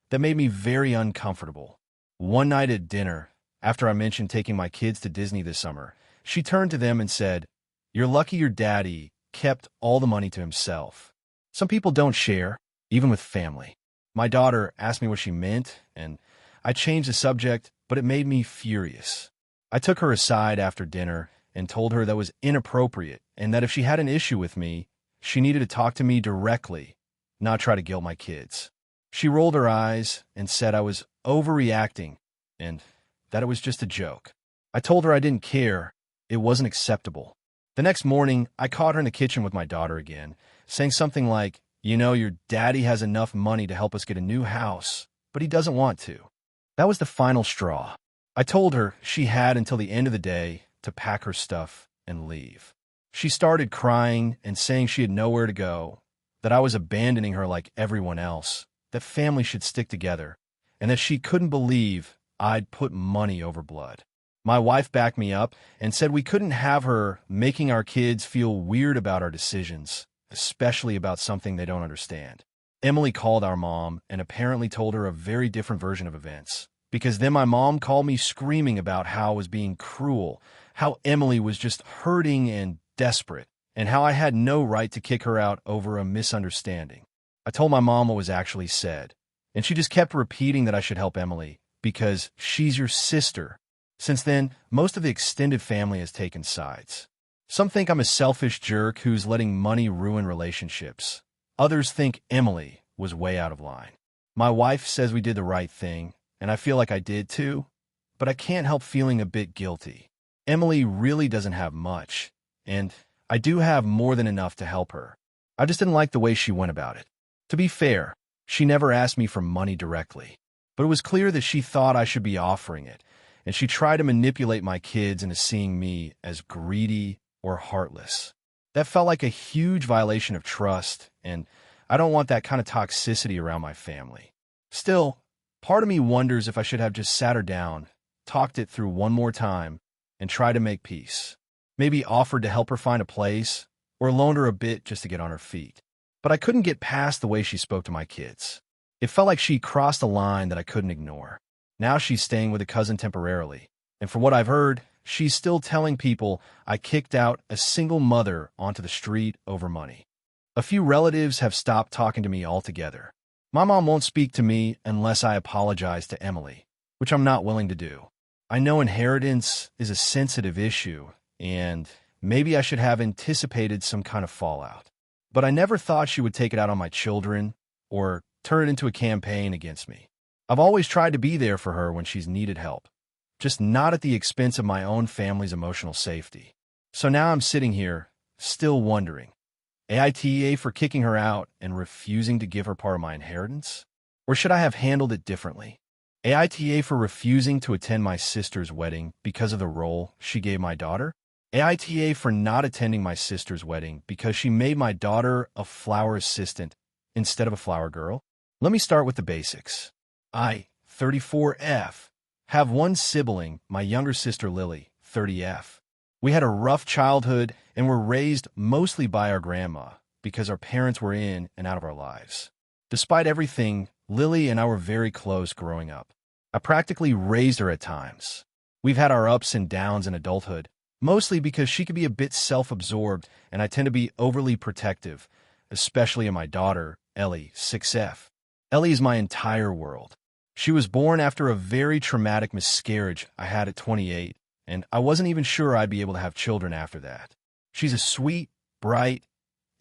that made me very uncomfortable. One night at dinner, after I mentioned taking my kids to Disney this summer, she turned to them and said, "You're lucky your daddy kept all the money to himself. Some people don't share, even with family." My daughter asked me what she meant, and I changed the subject, but it made me furious. I took her aside after dinner and told her that was inappropriate and that if she had an issue with me, she needed to talk to me directly, not try to guilt my kids. She rolled her eyes and said I was overreacting and that it was just a joke. I told her I didn't care. It wasn't acceptable. The next morning, I caught her in the kitchen with my daughter again, saying something like, "You know, your daddy has enough money to help us get a new house, but he doesn't want to." That was the final straw. I told her she had until the end of the day to pack her stuff and leave. She started crying and saying she had nowhere to go, that I was abandoning her like everyone else, that family should stick together, and that she couldn't believe I'd put money over blood. My wife backed me up and said we couldn't have her making our kids feel weird about our decisions, especially about something they don't understand. Emily called our mom and apparently told her a very different version of events, because then my mom called me screaming about how I was being cruel, how Emily was just hurting and desperate, and how I had no right to kick her out over a misunderstanding. I told my mom what was actually said, And she just kept repeating that I should help Emily because she's your sister. Since then, most of the extended family has taken sides. Some think I'm a selfish jerk who's letting money ruin relationships. Others think Emily was way out of line. My wife says we did the right thing, and I feel like I did too, but I can't help feeling a bit guilty. Emily really doesn't have much, and I do have more than enough to help her. I just didn't like the way she went about it. To be fair, she never asked me for money directly, but it was clear that she thought I should be offering it, and she tried to manipulate my kids into seeing me as greedy or heartless. That felt like a huge violation of trust, and I don't want that kind of toxicity around my family. Still, part of me wonders if I should have just sat her down, talked it through one more time, and tried to make peace. Maybe offered to help her find a place, or loaned her a bit just to get on her feet. But I couldn't get past the way she spoke to my kids. It felt like she crossed a line that I couldn't ignore. Now she's staying with a cousin temporarily, and from what I've heard, she's still telling people I kicked out a single mother onto the street over money. A few relatives have stopped talking to me altogether. My mom won't speak to me unless I apologize to Emily, which I'm not willing to do. I know inheritance is a sensitive issue, and maybe I should have anticipated some kind of fallout. But I never thought she would take it out on my children or turn it into a campaign against me. I've always tried to be there for her when she's needed help, just not at the expense of my own family's emotional safety. So now I'm sitting here, still wondering, AITA for kicking her out and refusing to give her part of my inheritance? Or should I have handled it differently? AITA for refusing to attend my sister's wedding because of the role she gave my daughter? AITA for not attending my sister's wedding because she made my daughter a flower assistant instead of a flower girl? Let me start with the basics. I, 34F, have one sibling, my younger sister Lily, 30F. We had a rough childhood and were raised mostly by our grandma because our parents were in and out of our lives. Despite everything, Lily and I were very close growing up. I practically raised her at times. We've had our ups and downs in adulthood, mostly because she could be a bit self-absorbed and I tend to be overly protective, especially in my daughter, Ellie, 6F. Ellie is my entire world. She was born after a very traumatic miscarriage I had at 28, and I wasn't even sure I'd be able to have children after that. She's a sweet, bright,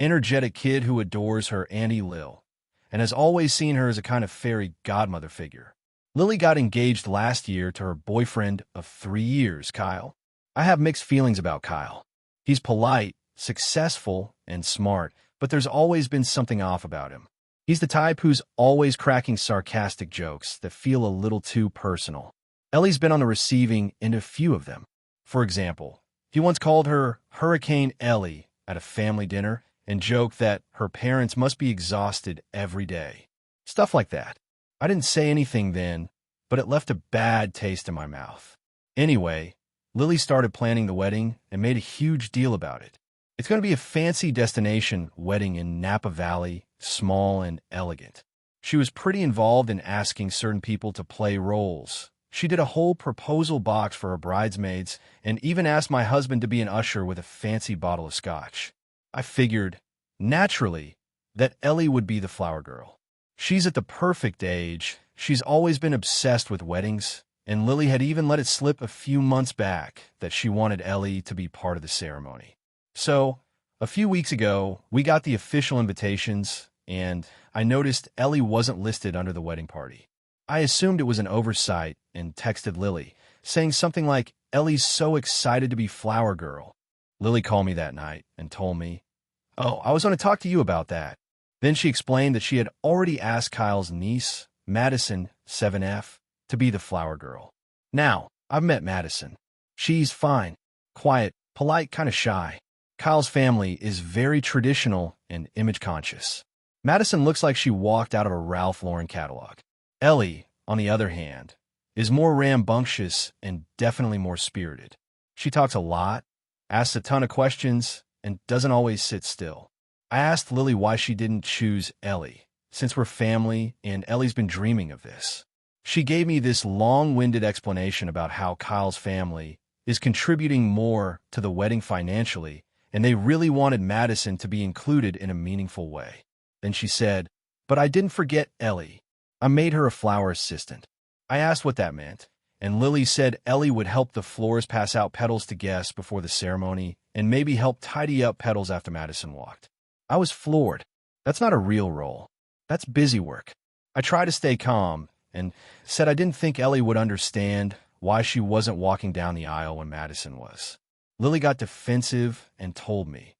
energetic kid who adores her Auntie Lil, and has always seen her as a kind of fairy godmother figure. Lily got engaged last year to her boyfriend of 3 years, Kyle. I have mixed feelings about Kyle. He's polite, successful, and smart, but there's always been something off about him. He's the type who's always cracking sarcastic jokes that feel a little too personal. Ellie's been on the receiving end of a few of them. For example, he once called her Hurricane Ellie at a family dinner and joked that her parents must be exhausted every day. Stuff like that. I didn't say anything then, but it left a bad taste in my mouth. Anyway, Lily started planning the wedding and made a huge deal about it. It's going to be a fancy destination wedding in Napa Valley, small and elegant. She was pretty involved in asking certain people to play roles. She did a whole proposal box for her bridesmaids and even asked my husband to be an usher with a fancy bottle of scotch. I figured, naturally, that Ellie would be the flower girl. She's at the perfect age. She's always been obsessed with weddings, and Lily had even let it slip a few months back that she wanted Ellie to be part of the ceremony. So, a few weeks ago, we got the official invitations, and I noticed Ellie wasn't listed under the wedding party. I assumed it was an oversight and texted Lily, saying something like, "Ellie's so excited to be flower girl." Lily called me that night and told me, "Oh, I was going to talk to you about that." Then she explained that she had already asked Kyle's niece, Madison, 7F, to be the flower girl. Now, I've met Madison. She's fine, quiet, polite, kind of shy. Kyle's family is very traditional and image-conscious. Madison looks like she walked out of a Ralph Lauren catalog. Ellie, on the other hand, is more rambunctious and definitely more spirited. She talks a lot, asks a ton of questions, and doesn't always sit still. I asked Lily why she didn't choose Ellie, since we're family and Ellie's been dreaming of this. She gave me this long-winded explanation about how Kyle's family is contributing more to the wedding financially, and they really wanted Madison to be included in a meaningful way. Then she said, "But I didn't forget Ellie. I made her a flower assistant. I asked what that meant, and Lily said Ellie would help the florist pass out petals to guests before the ceremony and maybe help tidy up petals after Madison walked. I was floored. That's not a real role. That's busy work. I tried to stay calm and said I didn't think Ellie would understand why she wasn't walking down the aisle when Madison was. Lily got defensive and told me,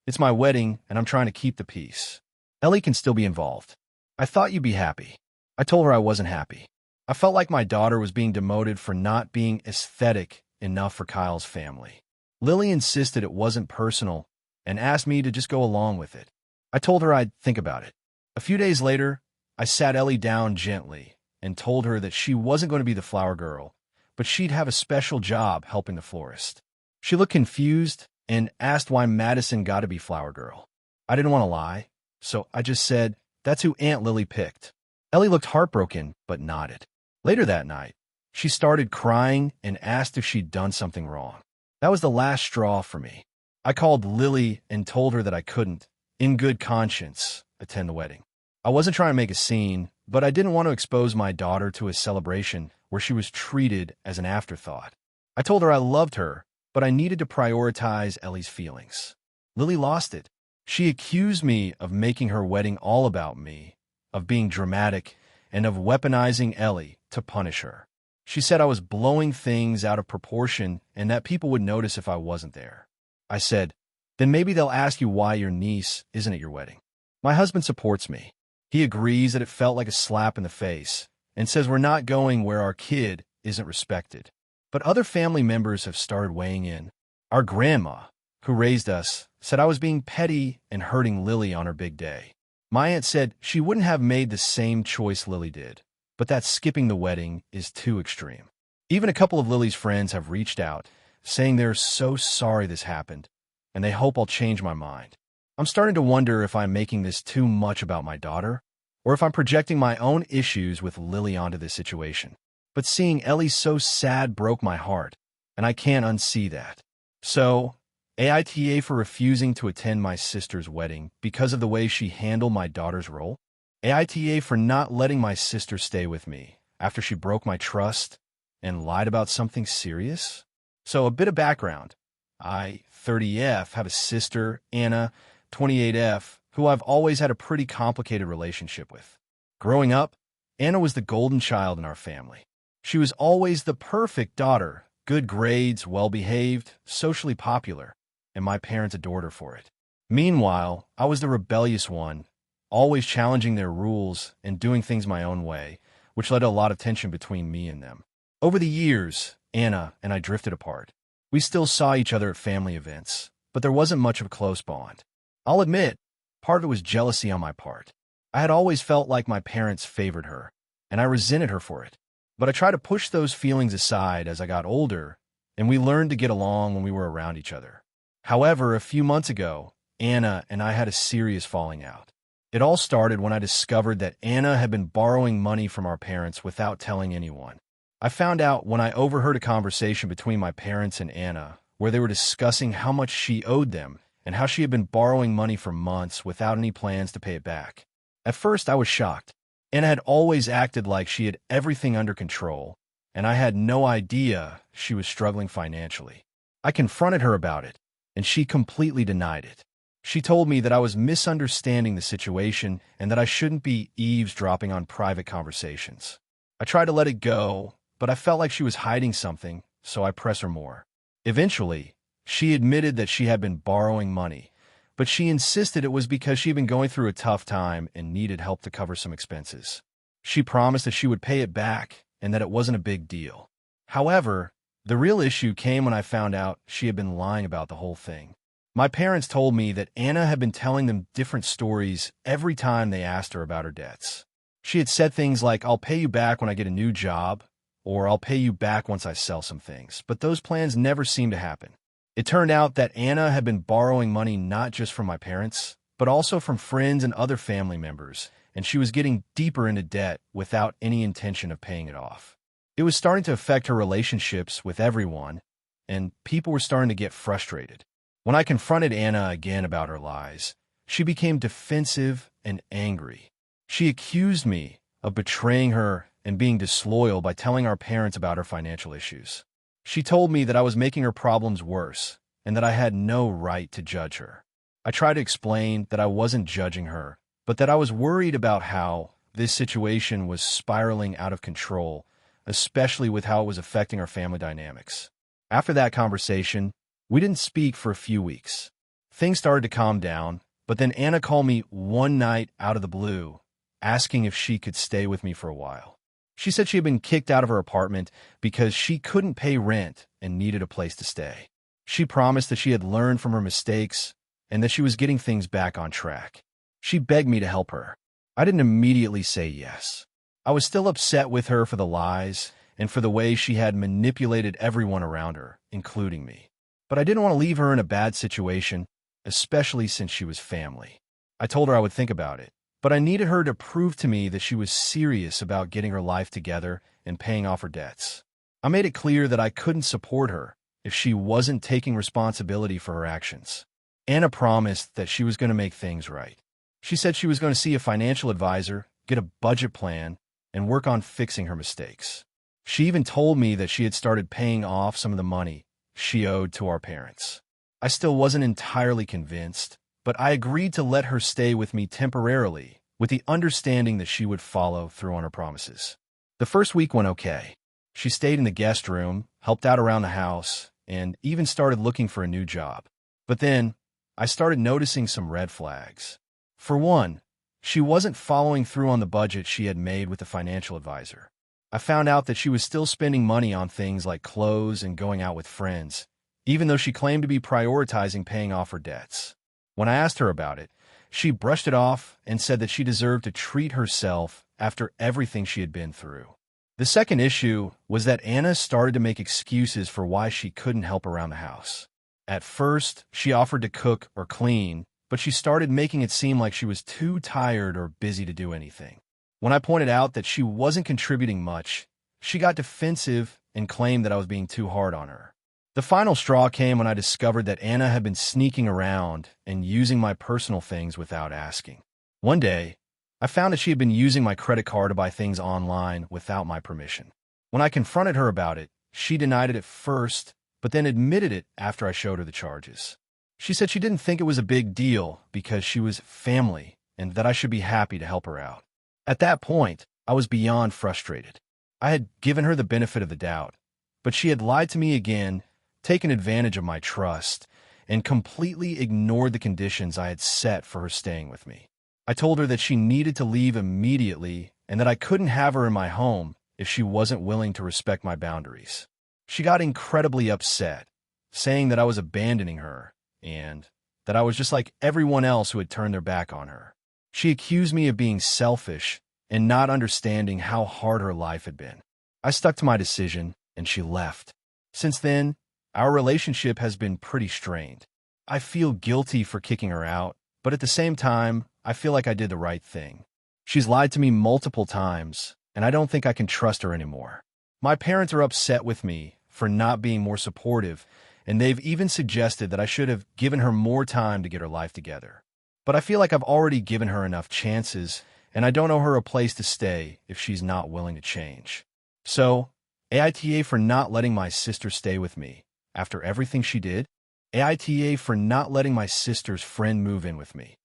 "It's my wedding and I'm trying to keep the peace. Ellie can still be involved." I thought you'd be happy. I told her I wasn't happy. I felt like my daughter was being demoted for not being aesthetic enough for Kyle's family. Lily insisted it wasn't personal and asked me to just go along with it. I told her I'd think about it. A few days later, I sat Ellie down gently and told her that she wasn't going to be the flower girl, but she'd have a special job helping the florist. She looked confused and asked why Madison got to be flower girl. I didn't want to lie, so I just said, "That's who Aunt Lily picked." Ellie looked heartbroken, but nodded. Later that night, she started crying and asked if she'd done something wrong. That was the last straw for me. I called Lily and told her that I couldn't, in good conscience, attend the wedding. I wasn't trying to make a scene, but I didn't want to expose my daughter to a celebration where she was treated as an afterthought. I told her I loved her, but I needed to prioritize Ellie's feelings. Lily lost it. She accused me of making her wedding all about me, of being dramatic, and of weaponizing Ellie to punish her. She said I was blowing things out of proportion and that people would notice if I wasn't there. I said, "Then maybe they'll ask you why your niece isn't at your wedding." My husband supports me. He agrees that it felt like a slap in the face and says we're not going where our kid isn't respected. But other family members have started weighing in. Our grandma, who raised us, said I was being petty and hurting Lily on her big day. My aunt said she wouldn't have made the same choice Lily did, but that skipping the wedding is too extreme. Even a couple of Lily's friends have reached out, saying they're so sorry this happened, and they hope I'll change my mind. I'm starting to wonder if I'm making this too much about my daughter, or if I'm projecting my own issues with Lily onto this situation. But seeing Ellie so sad broke my heart, and I can't unsee that. So, AITA for refusing to attend my sister's wedding because of the way she handled my daughter's role. AITA for not letting my sister stay with me after she broke my trust and lied about something serious. So a bit of background. I, 30F, have a sister, Anna, 28F, who I've always had a pretty complicated relationship with. Growing up, Anna was the golden child in our family. She was always the perfect daughter, good grades, well-behaved, socially popular, and my parents adored her for it. Meanwhile, I was the rebellious one, always challenging their rules and doing things my own way, which led to a lot of tension between me and them. Over the years, Anna and I drifted apart. We still saw each other at family events, but there wasn't much of a close bond. I'll admit, part of it was jealousy on my part. I had always felt like my parents favored her, and I resented her for it. But I tried to push those feelings aside as I got older, and we learned to get along when we were around each other. However, a few months ago, Anna and I had a serious falling out. It all started when I discovered that Anna had been borrowing money from our parents without telling anyone. I found out when I overheard a conversation between my parents and Anna where they were discussing how much she owed them and how she had been borrowing money for months without any plans to pay it back. At first, I was shocked. Anna had always acted like she had everything under control, and I had no idea she was struggling financially. I confronted her about it, and she completely denied it. She told me that I was misunderstanding the situation and that I shouldn't be eavesdropping on private conversations. I tried to let it go, but I felt like she was hiding something, so I pressed her more. Eventually, she admitted that she had been borrowing money, but she insisted it was because she had been going through a tough time and needed help to cover some expenses. She promised that she would pay it back and that it wasn't a big deal. However, the real issue came when I found out she had been lying about the whole thing. My parents told me that Anna had been telling them different stories every time they asked her about her debts. She had said things like, "I'll pay you back when I get a new job," or "I'll pay you back once I sell some things," but those plans never seemed to happen. It turned out that Anna had been borrowing money not just from my parents, but also from friends and other family members, and she was getting deeper into debt without any intention of paying it off. It was starting to affect her relationships with everyone, and people were starting to get frustrated. When I confronted Anna again about her lies, she became defensive and angry. She accused me of betraying her and being disloyal by telling our parents about her financial issues. She told me that I was making her problems worse and that I had no right to judge her. I tried to explain that I wasn't judging her, but that I was worried about how this situation was spiraling out of control, especially with how it was affecting our family dynamics. After that conversation, we didn't speak for a few weeks. Things started to calm down, but then Anna called me one night out of the blue, asking if she could stay with me for a while. She said she had been kicked out of her apartment because she couldn't pay rent and needed a place to stay. She promised that she had learned from her mistakes and that she was getting things back on track. She begged me to help her. I didn't immediately say yes. I was still upset with her for the lies and for the way she had manipulated everyone around her, including me. But I didn't want to leave her in a bad situation, especially since she was family. I told her I would think about it, but I needed her to prove to me that she was serious about getting her life together and paying off her debts. I made it clear that I couldn't support her if she wasn't taking responsibility for her actions. Anna promised that she was going to make things right. She said she was going to see a financial advisor, get a budget plan, and work on fixing her mistakes. She even told me that she had started paying off some of the money she owed to our parents. I still wasn't entirely convinced, but I agreed to let her stay with me temporarily, with the understanding that she would follow through on her promises. The first week went okay. She stayed in the guest room, helped out around the house, and even started looking for a new job. But then, I started noticing some red flags. For one, she wasn't following through on the budget she had made with the financial advisor. I found out that she was still spending money on things like clothes and going out with friends, even though she claimed to be prioritizing paying off her debts. When I asked her about it, she brushed it off and said that she deserved to treat herself after everything she had been through. The second issue was that Anna started to make excuses for why she couldn't help around the house. At first, she offered to cook or clean, but she started making it seem like she was too tired or busy to do anything. When I pointed out that she wasn't contributing much, she got defensive and claimed that I was being too hard on her. The final straw came when I discovered that Anna had been sneaking around and using my personal things without asking. One day, I found that she had been using my credit card to buy things online without my permission. When I confronted her about it, she denied it at first, but then admitted it after I showed her the charges. She said she didn't think it was a big deal because she was family and that I should be happy to help her out. At that point, I was beyond frustrated. I had given her the benefit of the doubt, but she had lied to me again, taken advantage of my trust, and completely ignored the conditions I had set for her staying with me. I told her that she needed to leave immediately and that I couldn't have her in my home if she wasn't willing to respect my boundaries. She got incredibly upset, saying that I was abandoning her and that I was just like everyone else who had turned their back on her. She accused me of being selfish and not understanding how hard her life had been. I stuck to my decision, and she left. Since then, our relationship has been pretty strained. I feel guilty for kicking her out, but at the same time, I feel like I did the right thing. She's lied to me multiple times, and I don't think I can trust her anymore. My parents are upset with me for not being more supportive, and they've even suggested that I should have given her more time to get her life together. But I feel like I've already given her enough chances, and I don't owe her a place to stay if she's not willing to change. So, AITA for not letting my sister stay with me after everything she did. AITA for not letting my sister's friend move in with me,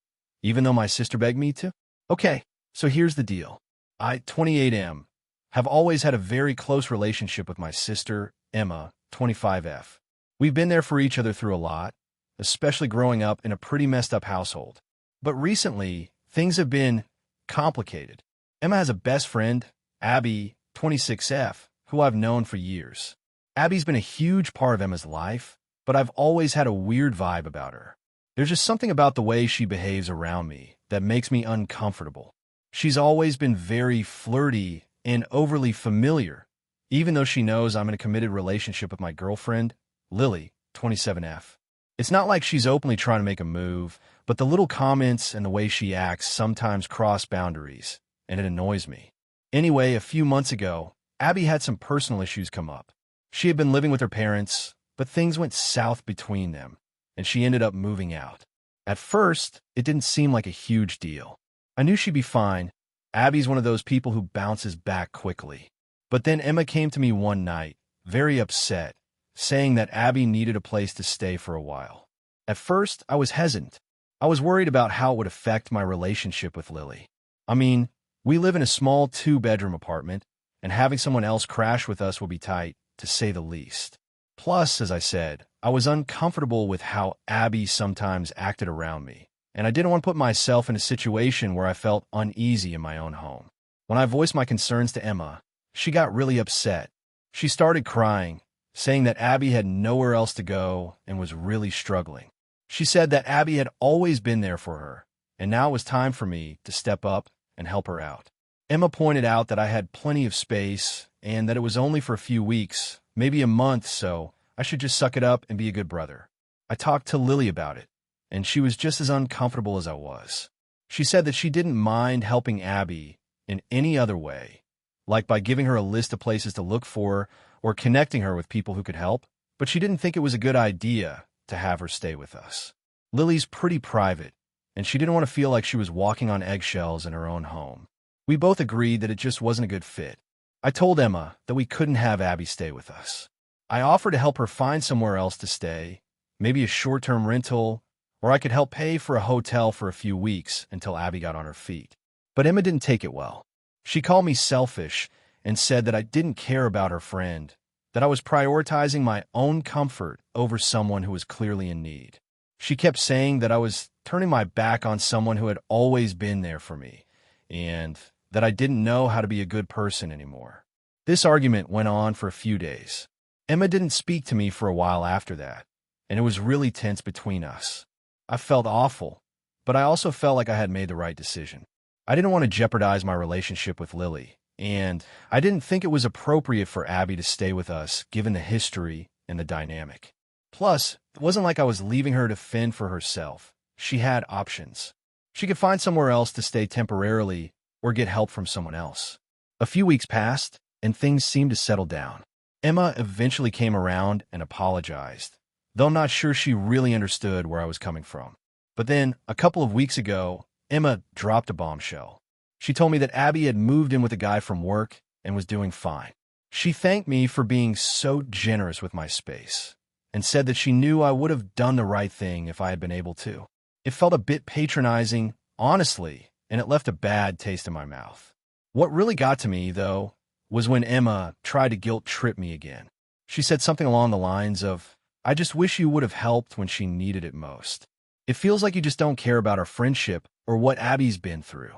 even though my sister begged me to. Okay, so here's the deal. I, 28M, have always had a very close relationship with my sister, Emma, 25F. We've been there for each other through a lot, especially growing up in a pretty messed up household. But recently, things have been complicated. Emma has a best friend, Abby, 26F, who I've known for years. Abby's been a huge part of Emma's life, but I've always had a weird vibe about her. There's just something about the way she behaves around me that makes me uncomfortable. She's always been very flirty and overly familiar, even though she knows I'm in a committed relationship with my girlfriend, Lily, 27F. It's not like she's openly trying to make a move, but the little comments and the way she acts sometimes cross boundaries, and it annoys me. Anyway, a few months ago, Abby had some personal issues come up. She had been living with her parents, but things went south between them, and she ended up moving out. At first, it didn't seem like a huge deal. I knew she'd be fine, Abby's one of those people who bounces back quickly. But then Emma came to me one night, very upset, saying that Abby needed a place to stay for a while. At first, I was hesitant. I was worried about how it would affect my relationship with Lily. I mean, we live in a small 2-bedroom apartment, and having someone else crash with us will be tight, to say the least. Plus, as I said, I was uncomfortable with how Abby sometimes acted around me, and I didn't want to put myself in a situation where I felt uneasy in my own home. When I voiced my concerns to Emma, she got really upset. She started crying, saying that Abby had nowhere else to go and was really struggling. She said that Abby had always been there for her, and now it was time for me to step up and help her out. Emma pointed out that I had plenty of space and that it was only for a few weeks, maybe a month, so I should just suck it up and be a good brother. I talked to Lily about it, and she was just as uncomfortable as I was. She said that she didn't mind helping Abby in any other way, like by giving her a list of places to look for or connecting her with people who could help, but she didn't think it was a good idea to have her stay with us. Lily's pretty private, and she didn't want to feel like she was walking on eggshells in her own home. We both agreed that it just wasn't a good fit. I told Emma that we couldn't have Abby stay with us. I offered to help her find somewhere else to stay, maybe a short-term rental, or I could help pay for a hotel for a few weeks until Abby got on her feet. But Emma didn't take it well. She called me selfish and said that I didn't care about her friend, that I was prioritizing my own comfort over someone who was clearly in need. She kept saying that I was turning my back on someone who had always been there for me, and that I didn't know how to be a good person anymore. This argument went on for a few days. Emma didn't speak to me for a while after that, and it was really tense between us. I felt awful, but I also felt like I had made the right decision. I didn't want to jeopardize my relationship with Lily, and I didn't think it was appropriate for Abby to stay with us given the history and the dynamic. Plus, it wasn't like I was leaving her to fend for herself. She had options. She could find somewhere else to stay temporarily or get help from someone else. A few weeks passed, and things seemed to settle down. Emma eventually came around and apologized, though I'm not sure she really understood where I was coming from. But then, a couple of weeks ago, Emma dropped a bombshell. She told me that Abby had moved in with a guy from work and was doing fine. She thanked me for being so generous with my space, and said that she knew I would have done the right thing if I had been able to. It felt a bit patronizing, honestly, and it left a bad taste in my mouth. What really got to me, though, was when Emma tried to guilt-trip me again. She said something along the lines of, "I just wish you would have helped when she needed it most. It feels like you just don't care about our friendship or what Abby's been through."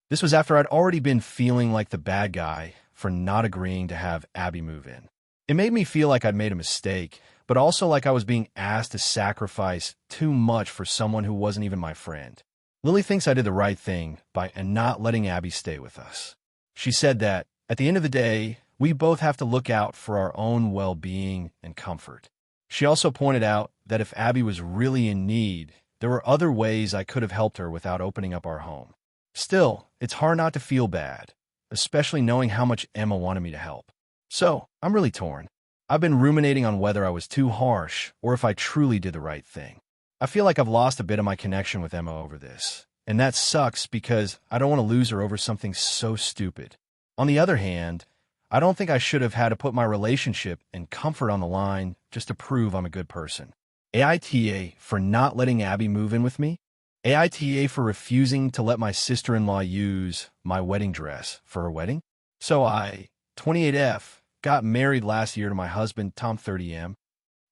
This was after I'd already been feeling like the bad guy for not agreeing to have Abby move in. It made me feel like I'd made a mistake, but also like I was being asked to sacrifice too much for someone who wasn't even my friend. Lily thinks I did the right thing by not letting Abby stay with us. She said that, at the end of the day, we both have to look out for our own well-being and comfort. She also pointed out that if Abby was really in need, there were other ways I could have helped her without opening up our home. Still, it's hard not to feel bad, especially knowing how much Emma wanted me to help. So, I'm really torn. I've been ruminating on whether I was too harsh or if I truly did the right thing. I feel like I've lost a bit of my connection with Emma over this, and that sucks because I don't want to lose her over something so stupid. On the other hand, I don't think I should have had to put my relationship and comfort on the line just to prove I'm a good person. AITA for not letting Abby move in with me. AITA for refusing to let my sister-in-law use my wedding dress for her wedding. So I, 28F, got married last year to my husband, Tom 30M.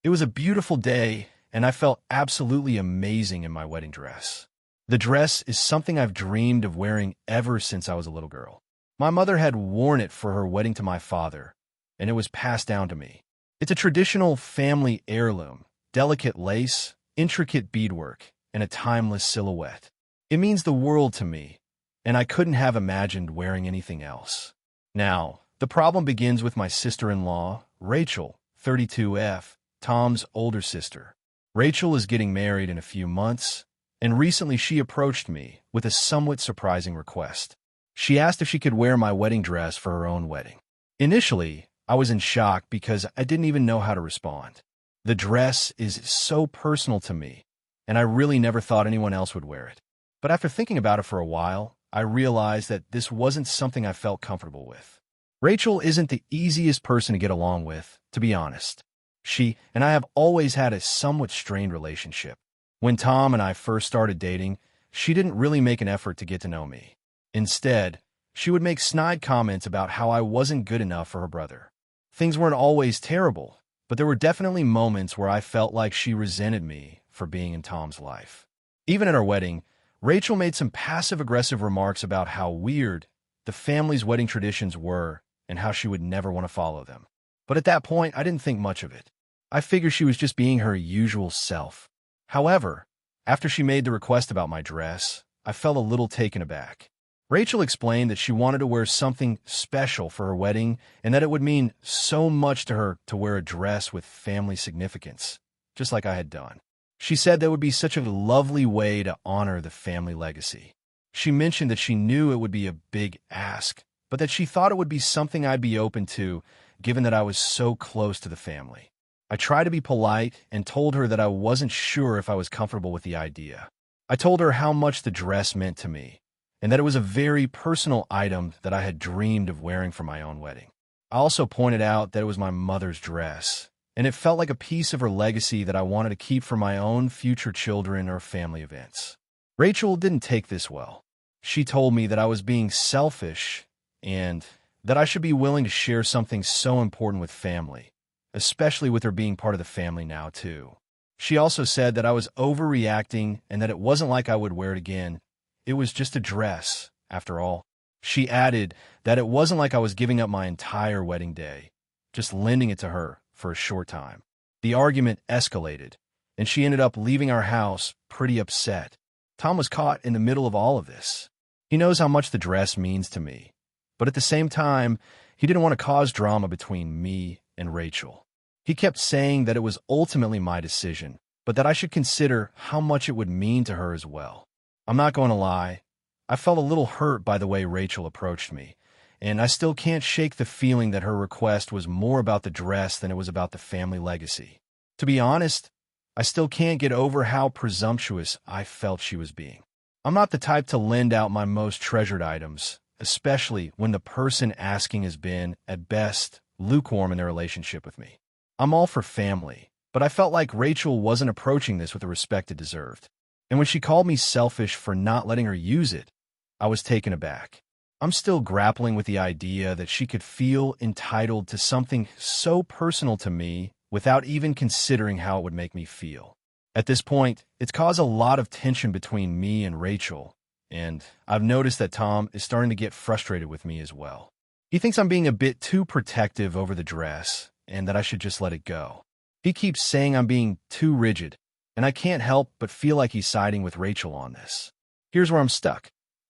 It was a beautiful day, and I felt absolutely amazing in my wedding dress. The dress is something I've dreamed of wearing ever since I was a little girl. My mother had worn it for her wedding to my father, and it was passed down to me. It's a traditional family heirloom, delicate lace, intricate beadwork, and a timeless silhouette. It means the world to me, and I couldn't have imagined wearing anything else. Now, the problem begins with my sister-in-law, Rachel, 32F, Tom's older sister. Rachel is getting married in a few months, and recently she approached me with a somewhat surprising request. She asked if she could wear my wedding dress for her own wedding. Initially, I was in shock because I didn't even know how to respond. The dress is so personal to me, and I really never thought anyone else would wear it. But after thinking about it for a while, I realized that this wasn't something I felt comfortable with. Rachel isn't the easiest person to get along with, to be honest. She and I have always had a somewhat strained relationship. When Tom and I first started dating, she didn't really make an effort to get to know me. Instead, she would make snide comments about how I wasn't good enough for her brother. Things weren't always terrible, but there were definitely moments where I felt like she resented me for being in Tom's life. Even at our wedding, Rachel made some passive-aggressive remarks about how weird the family's wedding traditions were and how she would never want to follow them. But at that point, I didn't think much of it. I figured she was just being her usual self. However, after she made the request about my dress, I felt a little taken aback. Rachel explained that she wanted to wear something special for her wedding and that it would mean so much to her to wear a dress with family significance, just like I had done. She said that would be such a lovely way to honor the family legacy. She mentioned that she knew it would be a big ask, but that she thought it would be something I'd be open to, given that I was so close to the family. I tried to be polite and told her that I wasn't sure if I was comfortable with the idea. I told her how much the dress meant to me, and that it was a very personal item that I had dreamed of wearing for my own wedding. I also pointed out that it was my mother's dress, and it felt like a piece of her legacy that I wanted to keep for my own future children or family events. Rachel didn't take this well. She told me that I was being selfish and that I should be willing to share something so important with family, especially with her being part of the family now, too. She also said that I was overreacting and that it wasn't like I would wear it again. It was just a dress, after all. She added that it wasn't like I was giving up my entire wedding day, just lending it to her for a short time. The argument escalated, and she ended up leaving our house pretty upset. Tom was caught in the middle of all of this. He knows how much the dress means to me, but at the same time, he didn't want to cause drama between me and Rachel. He kept saying that it was ultimately my decision, but that I should consider how much it would mean to her as well. I'm not going to lie, I felt a little hurt by the way Rachel approached me, and I still can't shake the feeling that her request was more about the dress than it was about the family legacy. To be honest, I still can't get over how presumptuous I felt she was being. I'm not the type to lend out my most treasured items, especially when the person asking has been, at best, lukewarm in their relationship with me. I'm all for family, but I felt like Rachel wasn't approaching this with the respect it deserved. And when she called me selfish for not letting her use it, I was taken aback. I'm still grappling with the idea that she could feel entitled to something so personal to me without even considering how it would make me feel. At this point, it's caused a lot of tension between me and Rachel, and I've noticed that Tom is starting to get frustrated with me as well. He thinks I'm being a bit too protective over the dress and that I should just let it go. He keeps saying I'm being too rigid, and I can't help but feel like he's siding with Rachel on this. Here's where I'm stuck.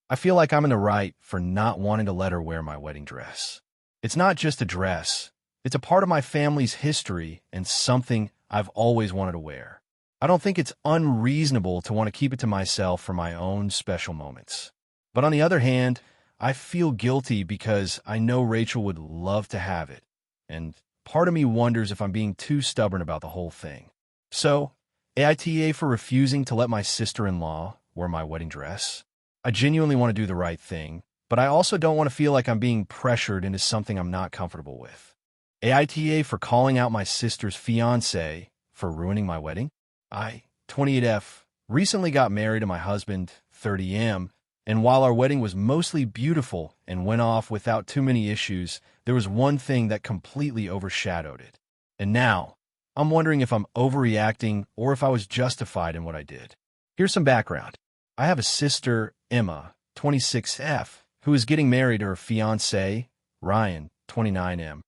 I feel like I'm in the right for not wanting to let her wear my wedding dress. It's not just a dress. It's a part of my family's history and something I've always wanted to wear. I don't think it's unreasonable to want to keep it to myself for my own special moments. But on the other hand, I feel guilty because I know Rachel would love to have it, and part of me wonders if I'm being too stubborn about the whole thing. So, AITA for refusing to let my sister-in-law wear my wedding dress. I genuinely want to do the right thing, but I also don't want to feel like I'm being pressured into something I'm not comfortable with. AITA for calling out my sister's fiancé for ruining my wedding. I, 28F, recently got married to my husband, 30M, and while our wedding was mostly beautiful and went off without too many issues, there was one thing that completely overshadowed it. And now, I'm wondering if I'm overreacting or if I was justified in what I did. Here's some background. I have a sister, Emma, 26F, who is getting married to her fiancé, Ryan, 29M.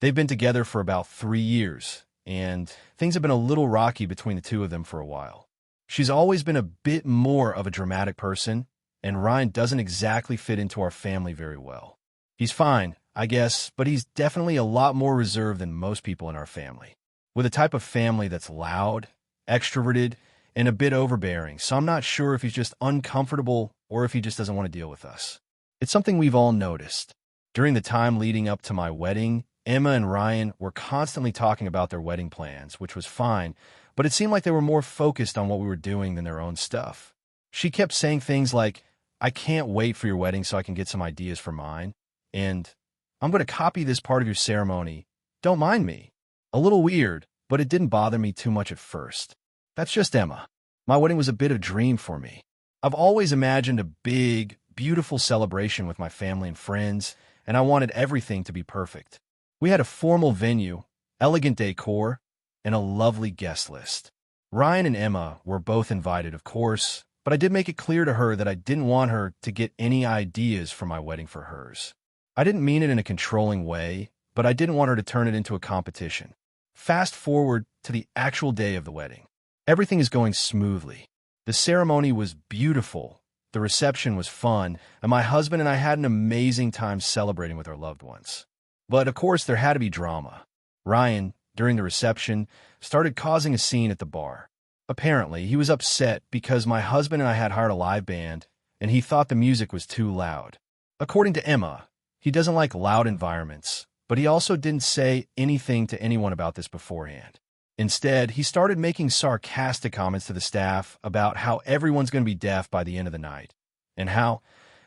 They've been together for about 3 years, and things have been a little rocky between the two of them for a while. She's always been a bit more of a dramatic person, and Ryan doesn't exactly fit into our family very well. He's fine, I guess, but he's definitely a lot more reserved than most people in our family. With a type of family that's loud, extroverted, and a bit overbearing, so I'm not sure if he's just uncomfortable or if he just doesn't want to deal with us. It's something we've all noticed. During the time leading up to my wedding, Emma and Ryan were constantly talking about their wedding plans, which was fine, but it seemed like they were more focused on what we were doing than their own stuff. She kept saying things like, I can't wait for your wedding so I can get some ideas for mine. And I'm going to copy this part of your ceremony. Don't mind me. A little weird, but it didn't bother me too much at first. That's just Emma. My wedding was a bit of a dream for me. I've always imagined a big, beautiful celebration with my family and friends, and I wanted everything to be perfect. We had a formal venue, elegant decor, and a lovely guest list. Ryan and Emma were both invited, of course, but I did make it clear to her that I didn't want her to get any ideas for my wedding for hers. I didn't mean it in a controlling way, but I didn't want her to turn it into a competition. Fast forward to the actual day of the wedding. Everything is going smoothly. The ceremony was beautiful, the reception was fun, and my husband and I had an amazing time celebrating with our loved ones. But of course, there had to be drama. Ryan, during the reception, started causing a scene at the bar. Apparently, he was upset because my husband and I had hired a live band, and he thought the music was too loud. According to Emma, he doesn't like loud environments, but he also didn't say anything to anyone about this beforehand. Instead, he started making sarcastic comments to the staff about how everyone's going to be deaf by the end of the night, and how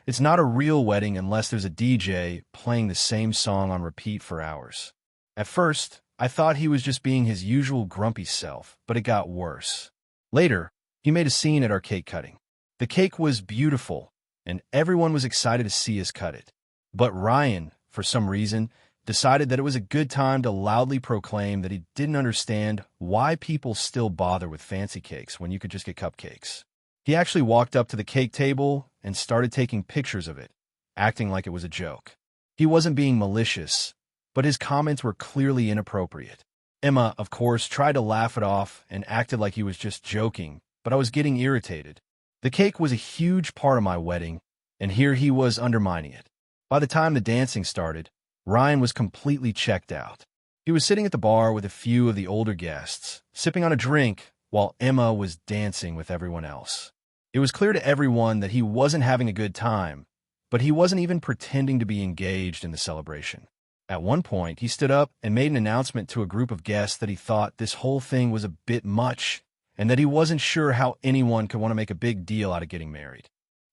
it's not a real wedding unless there's a DJ playing the same song on repeat for hours. At first, I thought he was just being his usual grumpy self, but it got worse. Later, he made a scene at our cake cutting. The cake was beautiful, and everyone was excited to see us cut it. But Ryan, for some reason, decided that it was a good time to loudly proclaim that he didn't understand why people still bother with fancy cakes when you could just get cupcakes. He actually walked up to the cake table and started taking pictures of it, acting like it was a joke. He wasn't being malicious, but his comments were clearly inappropriate. Emma, of course, tried to laugh it off and acted like he was just joking, but I was getting irritated. The cake was a huge part of my wedding, and here he was undermining it. By the time the dancing started, Ryan was completely checked out. He was sitting at the bar with a few of the older guests, sipping on a drink, while Emma was dancing with everyone else. It was clear to everyone that he wasn't having a good time, but he wasn't even pretending to be engaged in the celebration. At one point, he stood up and made an announcement to a group of guests that he thought this whole thing was a bit much, and that he wasn't sure how anyone could want to make a big deal out of getting married.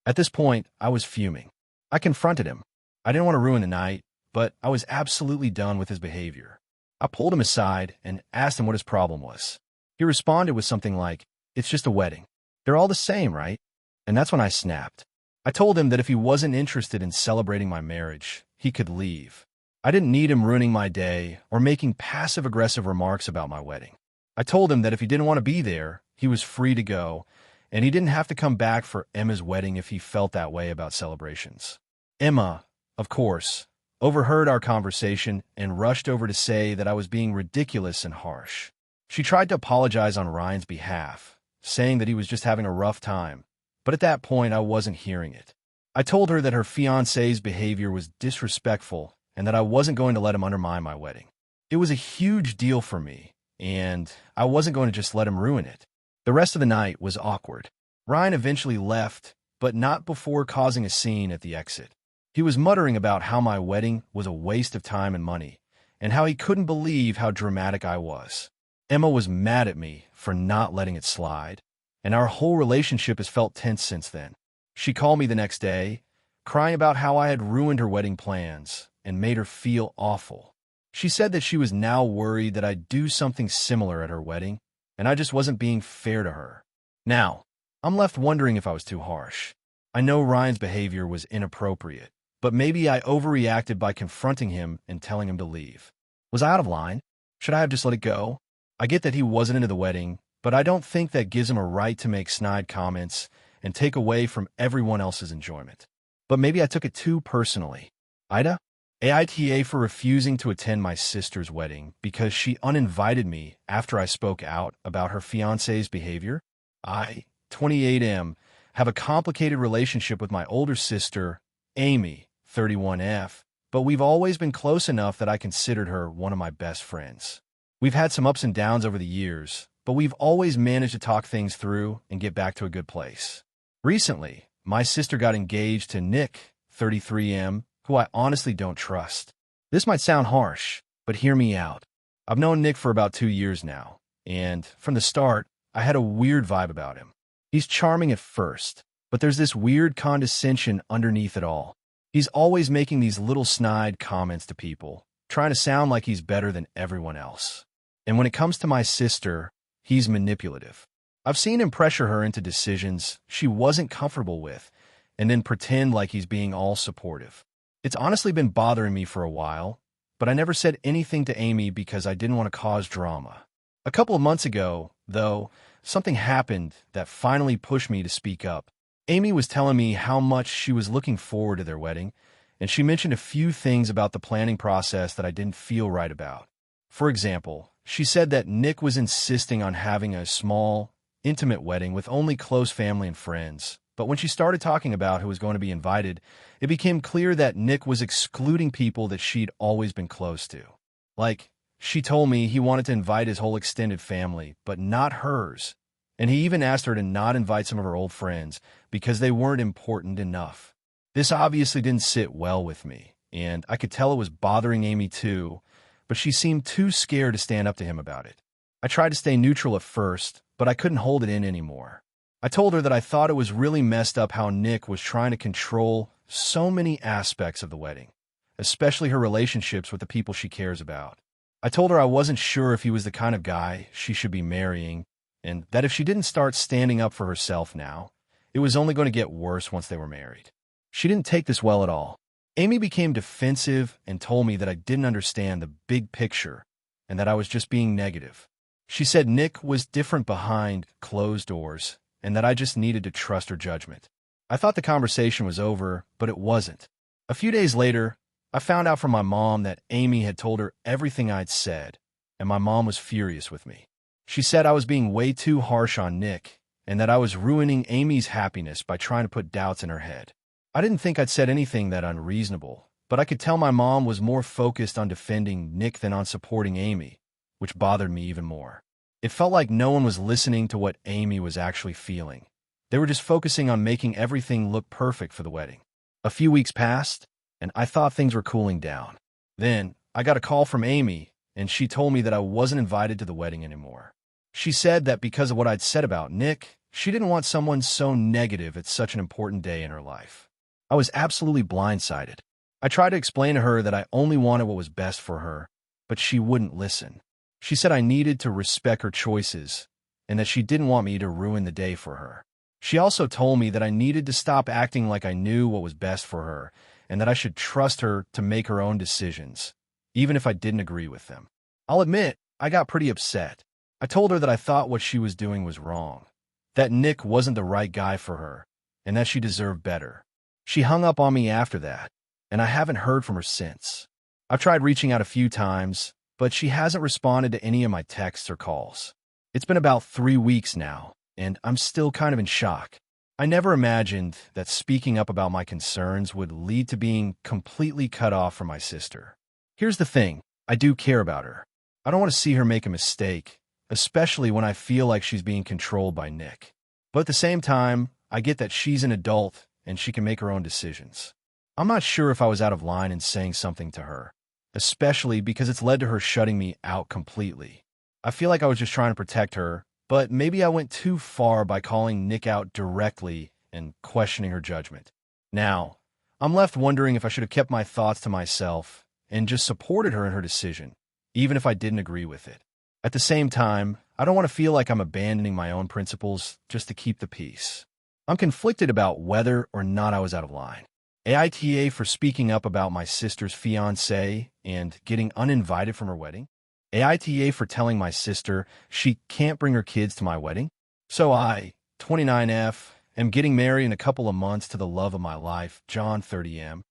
At this point, I was fuming. I confronted him. I didn't want to ruin the night, but I was absolutely done with his behavior. I pulled him aside and asked him what his problem was. He responded with something like, "It's just a wedding. They're all the same, right?" And that's when I snapped. I told him that if he wasn't interested in celebrating my marriage, he could leave. I didn't need him ruining my day or making passive-aggressive remarks about my wedding. I told him that if he didn't want to be there, he was free to go, and he didn't have to come back for Emma's wedding if he felt that way about celebrations. Emma, of course, overheard our conversation and rushed over to say that I was being ridiculous and harsh. She tried to apologize on Ryan's behalf, saying that he was just having a rough time, but at that point I wasn't hearing it. I told her that her fiancé's behavior was disrespectful and that I wasn't going to let him undermine my wedding. It was a huge deal for me, and I wasn't going to just let him ruin it. The rest of the night was awkward. Ryan eventually left, but not before causing a scene at the exit. He was muttering about how my wedding was a waste of time and money, and how he couldn't believe how dramatic I was. Emma was mad at me for not letting it slide, and our whole relationship has felt tense since then. She called me the next day, crying about how I had ruined her wedding plans and made her feel awful. She said that she was now worried that I'd do something similar at her wedding, and I just wasn't being fair to her. Now, I'm left wondering if I was too harsh. I know Ryan's behavior was inappropriate, but maybe I overreacted by confronting him and telling him to leave. Was I out of line? Should I have just let it go? I get that he wasn't into the wedding, but I don't think that gives him a right to make snide comments and take away from everyone else's enjoyment. But maybe I took it too personally. AITA? AITA for refusing to attend my sister's wedding because she uninvited me after I spoke out about her fiancé's behavior? I, 28M, have a complicated relationship with my older sister, Amy, 31F, but we've always been close enough that I considered her one of my best friends. We've had some ups and downs over the years, but we've always managed to talk things through and get back to a good place. Recently, my sister got engaged to Nick, 33M, who I honestly don't trust. This might sound harsh, but hear me out. I've known Nick for about 2 years now, and from the start, I had a weird vibe about him. He's charming at first, but But there's this weird condescension underneath it all. He's always making these little snide comments to people, trying to sound like he's better than everyone else. And when it comes to my sister, he's manipulative. I've seen him pressure her into decisions she wasn't comfortable with, and then pretend like he's being all supportive. It's honestly been bothering me for a while, but I never said anything to Amy because I didn't want to cause drama. A couple of months ago, though, something happened that finally pushed me to speak up. Amy was telling me how much she was looking forward to their wedding, and she mentioned a few things about the planning process that I didn't feel right about. For example, she said that Nick was insisting on having a small, intimate wedding with only close family and friends. But when she started talking about who was going to be invited, it became clear that Nick was excluding people that she'd always been close to. Like, she told me he wanted to invite his whole extended family, but not hers. And he even asked her to not invite some of her old friends because they weren't important enough. This obviously didn't sit well with me, and I could tell it was bothering Amy too, but she seemed too scared to stand up to him about it. I tried to stay neutral at first, but I couldn't hold it in anymore. I told her that I thought it was really messed up how Nick was trying to control so many aspects of the wedding, especially her relationships with the people she cares about. I told her I wasn't sure if he was the kind of guy she should be marrying, and that if she didn't start standing up for herself now, it was only going to get worse once they were married. She didn't take this well at all. Amy became defensive and told me that I didn't understand the big picture and that I was just being negative. She said Nick was different behind closed doors and that I just needed to trust her judgment. I thought the conversation was over, but it wasn't. A few days later, I found out from my mom that Amy had told her everything I'd said, and my mom was furious with me. She said I was being way too harsh on Nick and that I was ruining Amy's happiness by trying to put doubts in her head. I didn't think I'd said anything that unreasonable, but I could tell my mom was more focused on defending Nick than on supporting Amy, which bothered me even more. It felt like no one was listening to what Amy was actually feeling. They were just focusing on making everything look perfect for the wedding. A few weeks passed, and I thought things were cooling down. Then, I got a call from Amy, and she told me that I wasn't invited to the wedding anymore. She said that because of what I'd said about Nick, she didn't want someone so negative at such an important day in her life. I was absolutely blindsided. I tried to explain to her that I only wanted what was best for her, but she wouldn't listen. She said I needed to respect her choices and that she didn't want me to ruin the day for her. She also told me that I needed to stop acting like I knew what was best for her and that I should trust her to make her own decisions, even if I didn't agree with them. I'll admit, I got pretty upset. I told her that I thought what she was doing was wrong, that Nick wasn't the right guy for her, and that she deserved better. She hung up on me after that, and I haven't heard from her since. I've tried reaching out a few times, but she hasn't responded to any of my texts or calls. It's been about 3 weeks now, and I'm still kind of in shock. I never imagined that speaking up about my concerns would lead to being completely cut off from my sister. Here's the thing, I do care about her. I don't want to see her make a mistake, especially when I feel like she's being controlled by Nick. But at the same time, I get that she's an adult and she can make her own decisions. I'm not sure if I was out of line in saying something to her, especially because it's led to her shutting me out completely. I feel like I was just trying to protect her, but maybe I went too far by calling Nick out directly and questioning her judgment. Now, I'm left wondering if I should have kept my thoughts to myself and just supported her in her decision, even if I didn't agree with it. At the same time, I don't want to feel like I'm abandoning my own principles just to keep the peace. I'm conflicted about whether or not I was out of line. AITA for speaking up about my sister's fiancé and getting uninvited from her wedding. AITA for telling my sister she can't bring her kids to my wedding. So I, 29F, am getting married in a couple of months to the love of my life, John, 30M.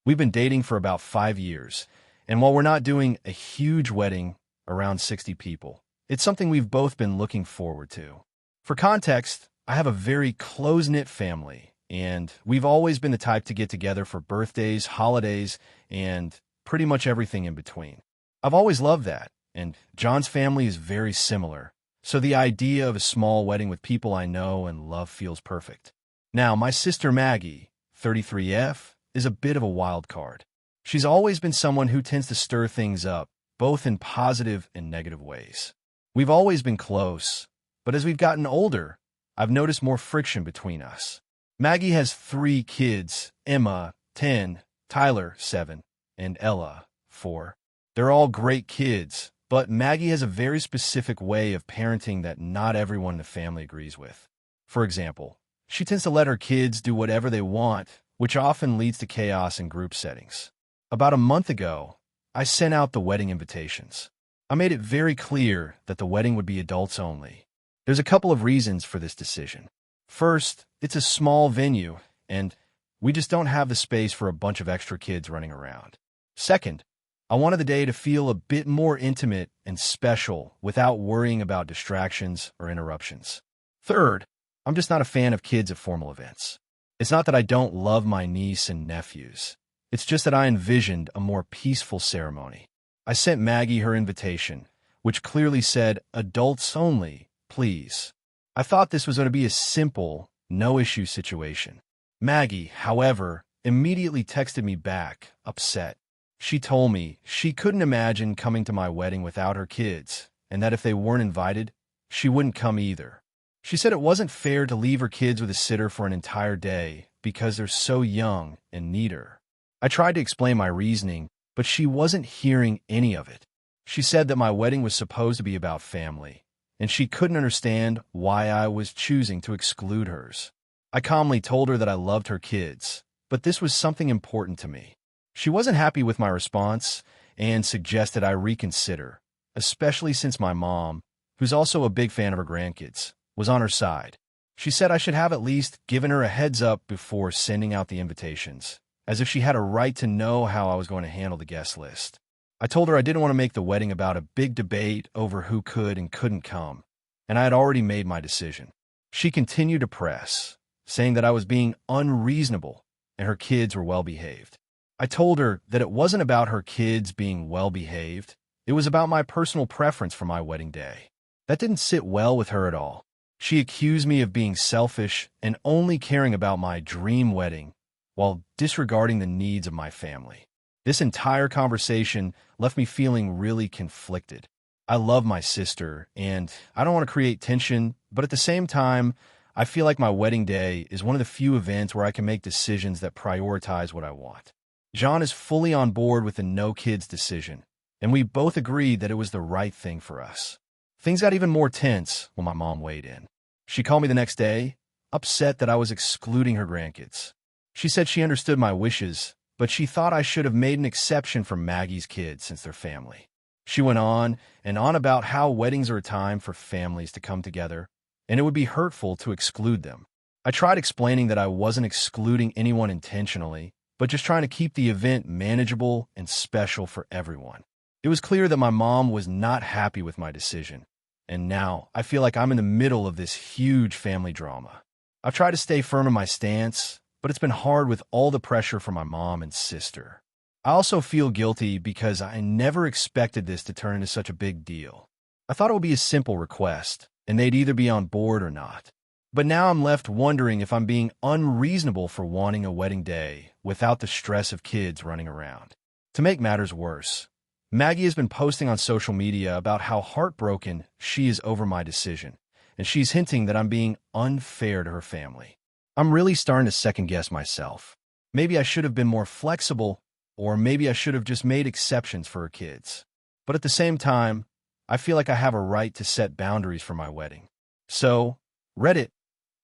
We've been dating for about 5 years, and while we're not doing a huge wedding, around 60 people, it's something we've both been looking forward to. For context, I have a very close-knit family, and we've always been the type to get together for birthdays, holidays, and pretty much everything in between. I've always loved that, and John's family is very similar, so the idea of a small wedding with people I know and love feels perfect. Now, my sister Maggie, 33F, is a bit of a wild card. She's always been someone who tends to stir things up, both in positive and negative ways. We've always been close, but as we've gotten older, I've noticed more friction between us. Maggie has 3 kids: Emma, 10, Tyler, 7, and Ella, 4. They're all great kids, but Maggie has a very specific way of parenting that not everyone in the family agrees with. For example, she tends to let her kids do whatever they want, which often leads to chaos in group settings. About a month ago, I sent out the wedding invitations. I made it very clear that the wedding would be adults only. There's a couple of reasons for this decision. First, it's a small venue, and we just don't have the space for a bunch of extra kids running around. Second, I wanted the day to feel a bit more intimate and special without worrying about distractions or interruptions. Third, I'm just not a fan of kids at formal events. It's not that I don't love my niece and nephews. It's just that I envisioned a more peaceful ceremony. I sent Maggie her invitation, which clearly said, "Adults only, please." I thought this was going to be a simple, no-issue situation. Maggie, however, immediately texted me back, upset. She told me she couldn't imagine coming to my wedding without her kids, and that if they weren't invited, she wouldn't come either. She said it wasn't fair to leave her kids with a sitter for an entire day because they're so young and need her. I tried to explain my reasoning, but she wasn't hearing any of it. She said that my wedding was supposed to be about family, and she couldn't understand why I was choosing to exclude hers. I calmly told her that I loved her kids, but this was something important to me. She wasn't happy with my response and suggested I reconsider, especially since my mom, who's also a big fan of her grandkids, was on her side. She said I should have at least given her a heads up before sending out the invitations, as if she had a right to know how I was going to handle the guest list. I told her I didn't want to make the wedding about a big debate over who could and couldn't come, and I had already made my decision. She continued to press, saying that I was being unreasonable and her kids were well-behaved. I told her that it wasn't about her kids being well-behaved. It was about my personal preference for my wedding day. That didn't sit well with her at all. She accused me of being selfish and only caring about my dream wedding while disregarding the needs of my family. This entire conversation left me feeling really conflicted. I love my sister, and I don't want to create tension, but at the same time, I feel like my wedding day is one of the few events where I can make decisions that prioritize what I want. John is fully on board with the no kids decision, and we both agreed that it was the right thing for us. Things got even more tense when my mom weighed in. She called me the next day, upset that I was excluding her grandkids. She said she understood my wishes, but she thought I should have made an exception for Maggie's kids since they're family. She went on and on about how weddings are a time for families to come together, and it would be hurtful to exclude them. I tried explaining that I wasn't excluding anyone intentionally, but just trying to keep the event manageable and special for everyone. It was clear that my mom was not happy with my decision, and now I feel like I'm in the middle of this huge family drama. I've tried to stay firm in my stance, but it's been hard with all the pressure from my mom and sister. I also feel guilty because I never expected this to turn into such a big deal. I thought it would be a simple request, and they'd either be on board or not. But now I'm left wondering if I'm being unreasonable for wanting a wedding day without the stress of kids running around. To make matters worse, Maggie has been posting on social media about how heartbroken she is over my decision, and she's hinting that I'm being unfair to her family. I'm really starting to second-guess myself. Maybe I should have been more flexible, or maybe I should have just made exceptions for her kids. But at the same time, I feel like I have a right to set boundaries for my wedding. So, Reddit,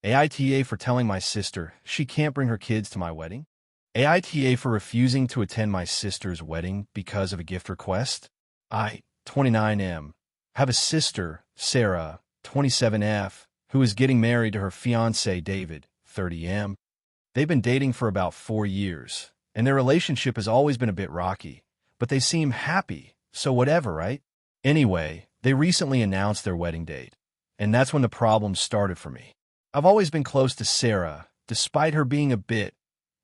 AITA for telling my sister she can't bring her kids to my wedding? AITA for refusing to attend my sister's wedding because of a gift request? I, 29M, have a sister, Sarah, 27F, who is getting married to her fiancé, David, 30M. They've been dating for about 4 years, and their relationship has always been a bit rocky, but they seem happy, so whatever, right? Anyway, they recently announced their wedding date, and that's when the problem started for me. I've always been close to Sarah, despite her being a bit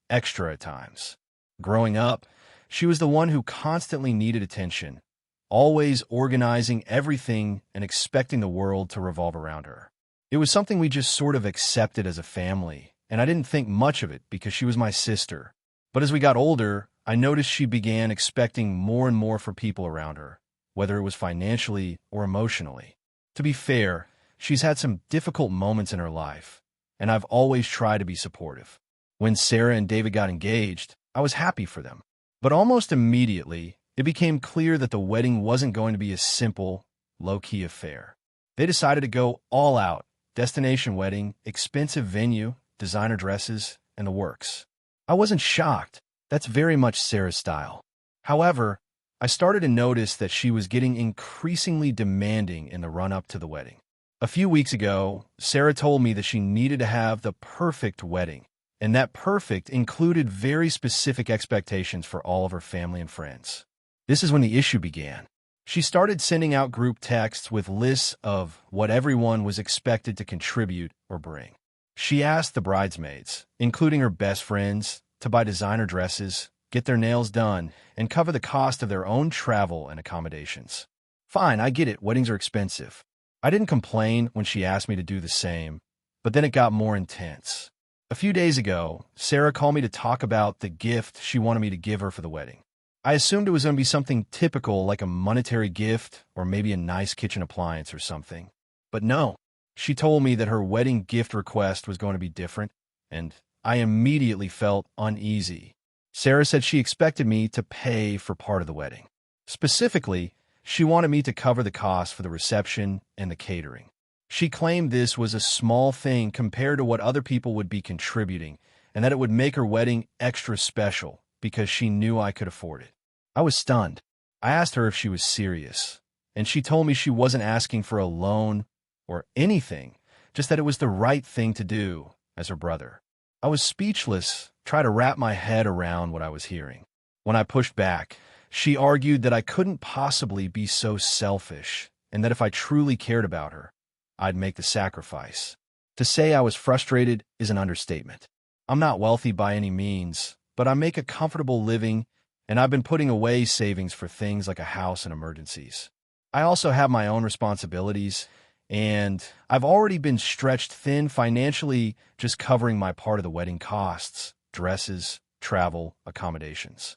extra at times. Growing up, she was the one who constantly needed attention, always organizing everything and expecting the world to revolve around her. It was something we just sort of accepted as a family, and I didn't think much of it because she was my sister. But as we got older, I noticed she began expecting more and more from people around her, whether it was financially or emotionally. To be fair, she's had some difficult moments in her life, and I've always tried to be supportive. When Sarah and David got engaged, I was happy for them. But almost immediately, it became clear that the wedding wasn't going to be a simple, low-key affair. They decided to go all out: destination wedding, expensive venue, designer dresses, and the works. I wasn't shocked. That's very much Sarah's style. However, I started to notice that she was getting increasingly demanding in the run-up to the wedding. A few weeks ago, Sarah told me that she needed to have the perfect wedding, and that perfect included very specific expectations for all of her family and friends. This is when the issue began. She started sending out group texts with lists of what everyone was expected to contribute or bring. She asked the bridesmaids, including her best friends, to buy designer dresses, get their nails done, and cover the cost of their own travel and accommodations. Fine, I get it, weddings are expensive. I didn't complain when she asked me to do the same, but then it got more intense. A few days ago, Sarah called me to talk about the gift she wanted me to give her for the wedding. I assumed it was going to be something typical like a monetary gift or maybe a nice kitchen appliance or something. But no, she told me that her wedding gift request was going to be different, and I immediately felt uneasy. Sarah said she expected me to pay for part of the wedding. Specifically, she wanted me to cover the cost for the reception and the catering. She claimed this was a small thing compared to what other people would be contributing, and that it would make her wedding extra special because she knew I could afford it. I was stunned. I asked her if she was serious, and she told me she wasn't asking for a loan or anything, just that it was the right thing to do as her brother. I was speechless, trying to wrap my head around what I was hearing. When I pushed back, she argued that I couldn't possibly be so selfish, and that if I truly cared about her, I'd make the sacrifice. To say I was frustrated is an understatement. I'm not wealthy by any means, but I make a comfortable living, and I've been putting away savings for things like a house and emergencies. I also have my own responsibilities, and I've already been stretched thin financially just covering my part of the wedding costs, dresses, travel, accommodations.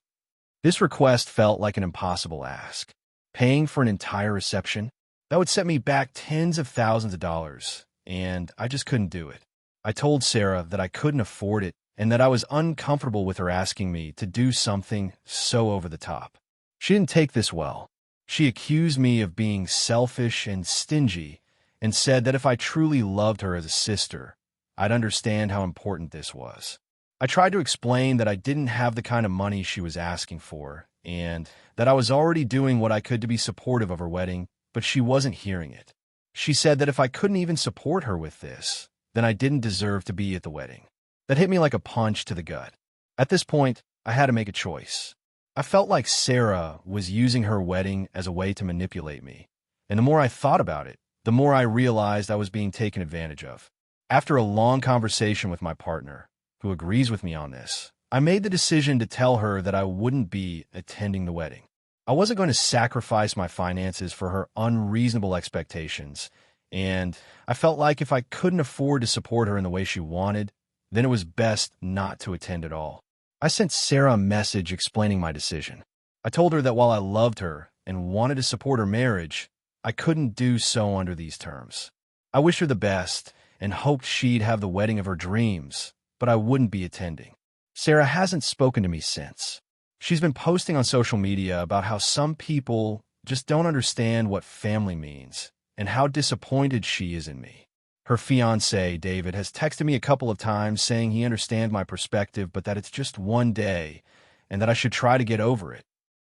This request felt like an impossible ask. Paying for an entire reception? That would set me back tens of thousands of dollars, and I just couldn't do it. I told Sarah that I couldn't afford it and that I was uncomfortable with her asking me to do something so over the top. She didn't take this well. She accused me of being selfish and stingy and said that if I truly loved her as a sister, I'd understand how important this was. I tried to explain that I didn't have the kind of money she was asking for and that I was already doing what I could to be supportive of her wedding, but she wasn't hearing it. She said that if I couldn't even support her with this, then I didn't deserve to be at the wedding. That hit me like a punch to the gut. At this point, I had to make a choice. I felt like Sarah was using her wedding as a way to manipulate me, and the more I thought about it, the more I realized I was being taken advantage of. After a long conversation with my partner, who agrees with me on this, I made the decision to tell her that I wouldn't be attending the wedding. I wasn't going to sacrifice my finances for her unreasonable expectations, and I felt like if I couldn't afford to support her in the way she wanted, then it was best not to attend at all. I sent Sarah a message explaining my decision. I told her that while I loved her and wanted to support her marriage, I couldn't do so under these terms. I wished her the best and hoped she'd have the wedding of her dreams, but I wouldn't be attending. Sarah hasn't spoken to me since. She's been posting on social media about how some people just don't understand what family means and how disappointed she is in me. Her fiancé, David, has texted me a couple of times saying he understands my perspective, but that it's just one day and that I should try to get over it.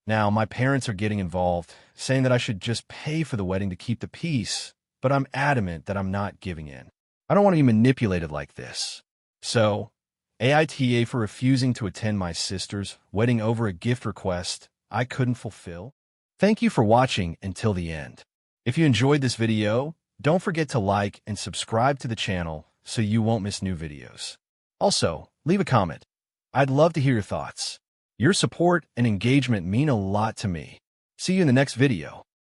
Now, my parents are getting involved, saying that I should just pay for the wedding to keep the peace, but I'm adamant that I'm not giving in. I don't want to be manipulated like this. So, AITA for refusing to attend my sister's wedding over a gift request I couldn't fulfill. Thank you for watching until the end. If you enjoyed this video, don't forget to like and subscribe to the channel so you won't miss new videos. Also, leave a comment. I'd love to hear your thoughts. Your support and engagement mean a lot to me. See you in the next video.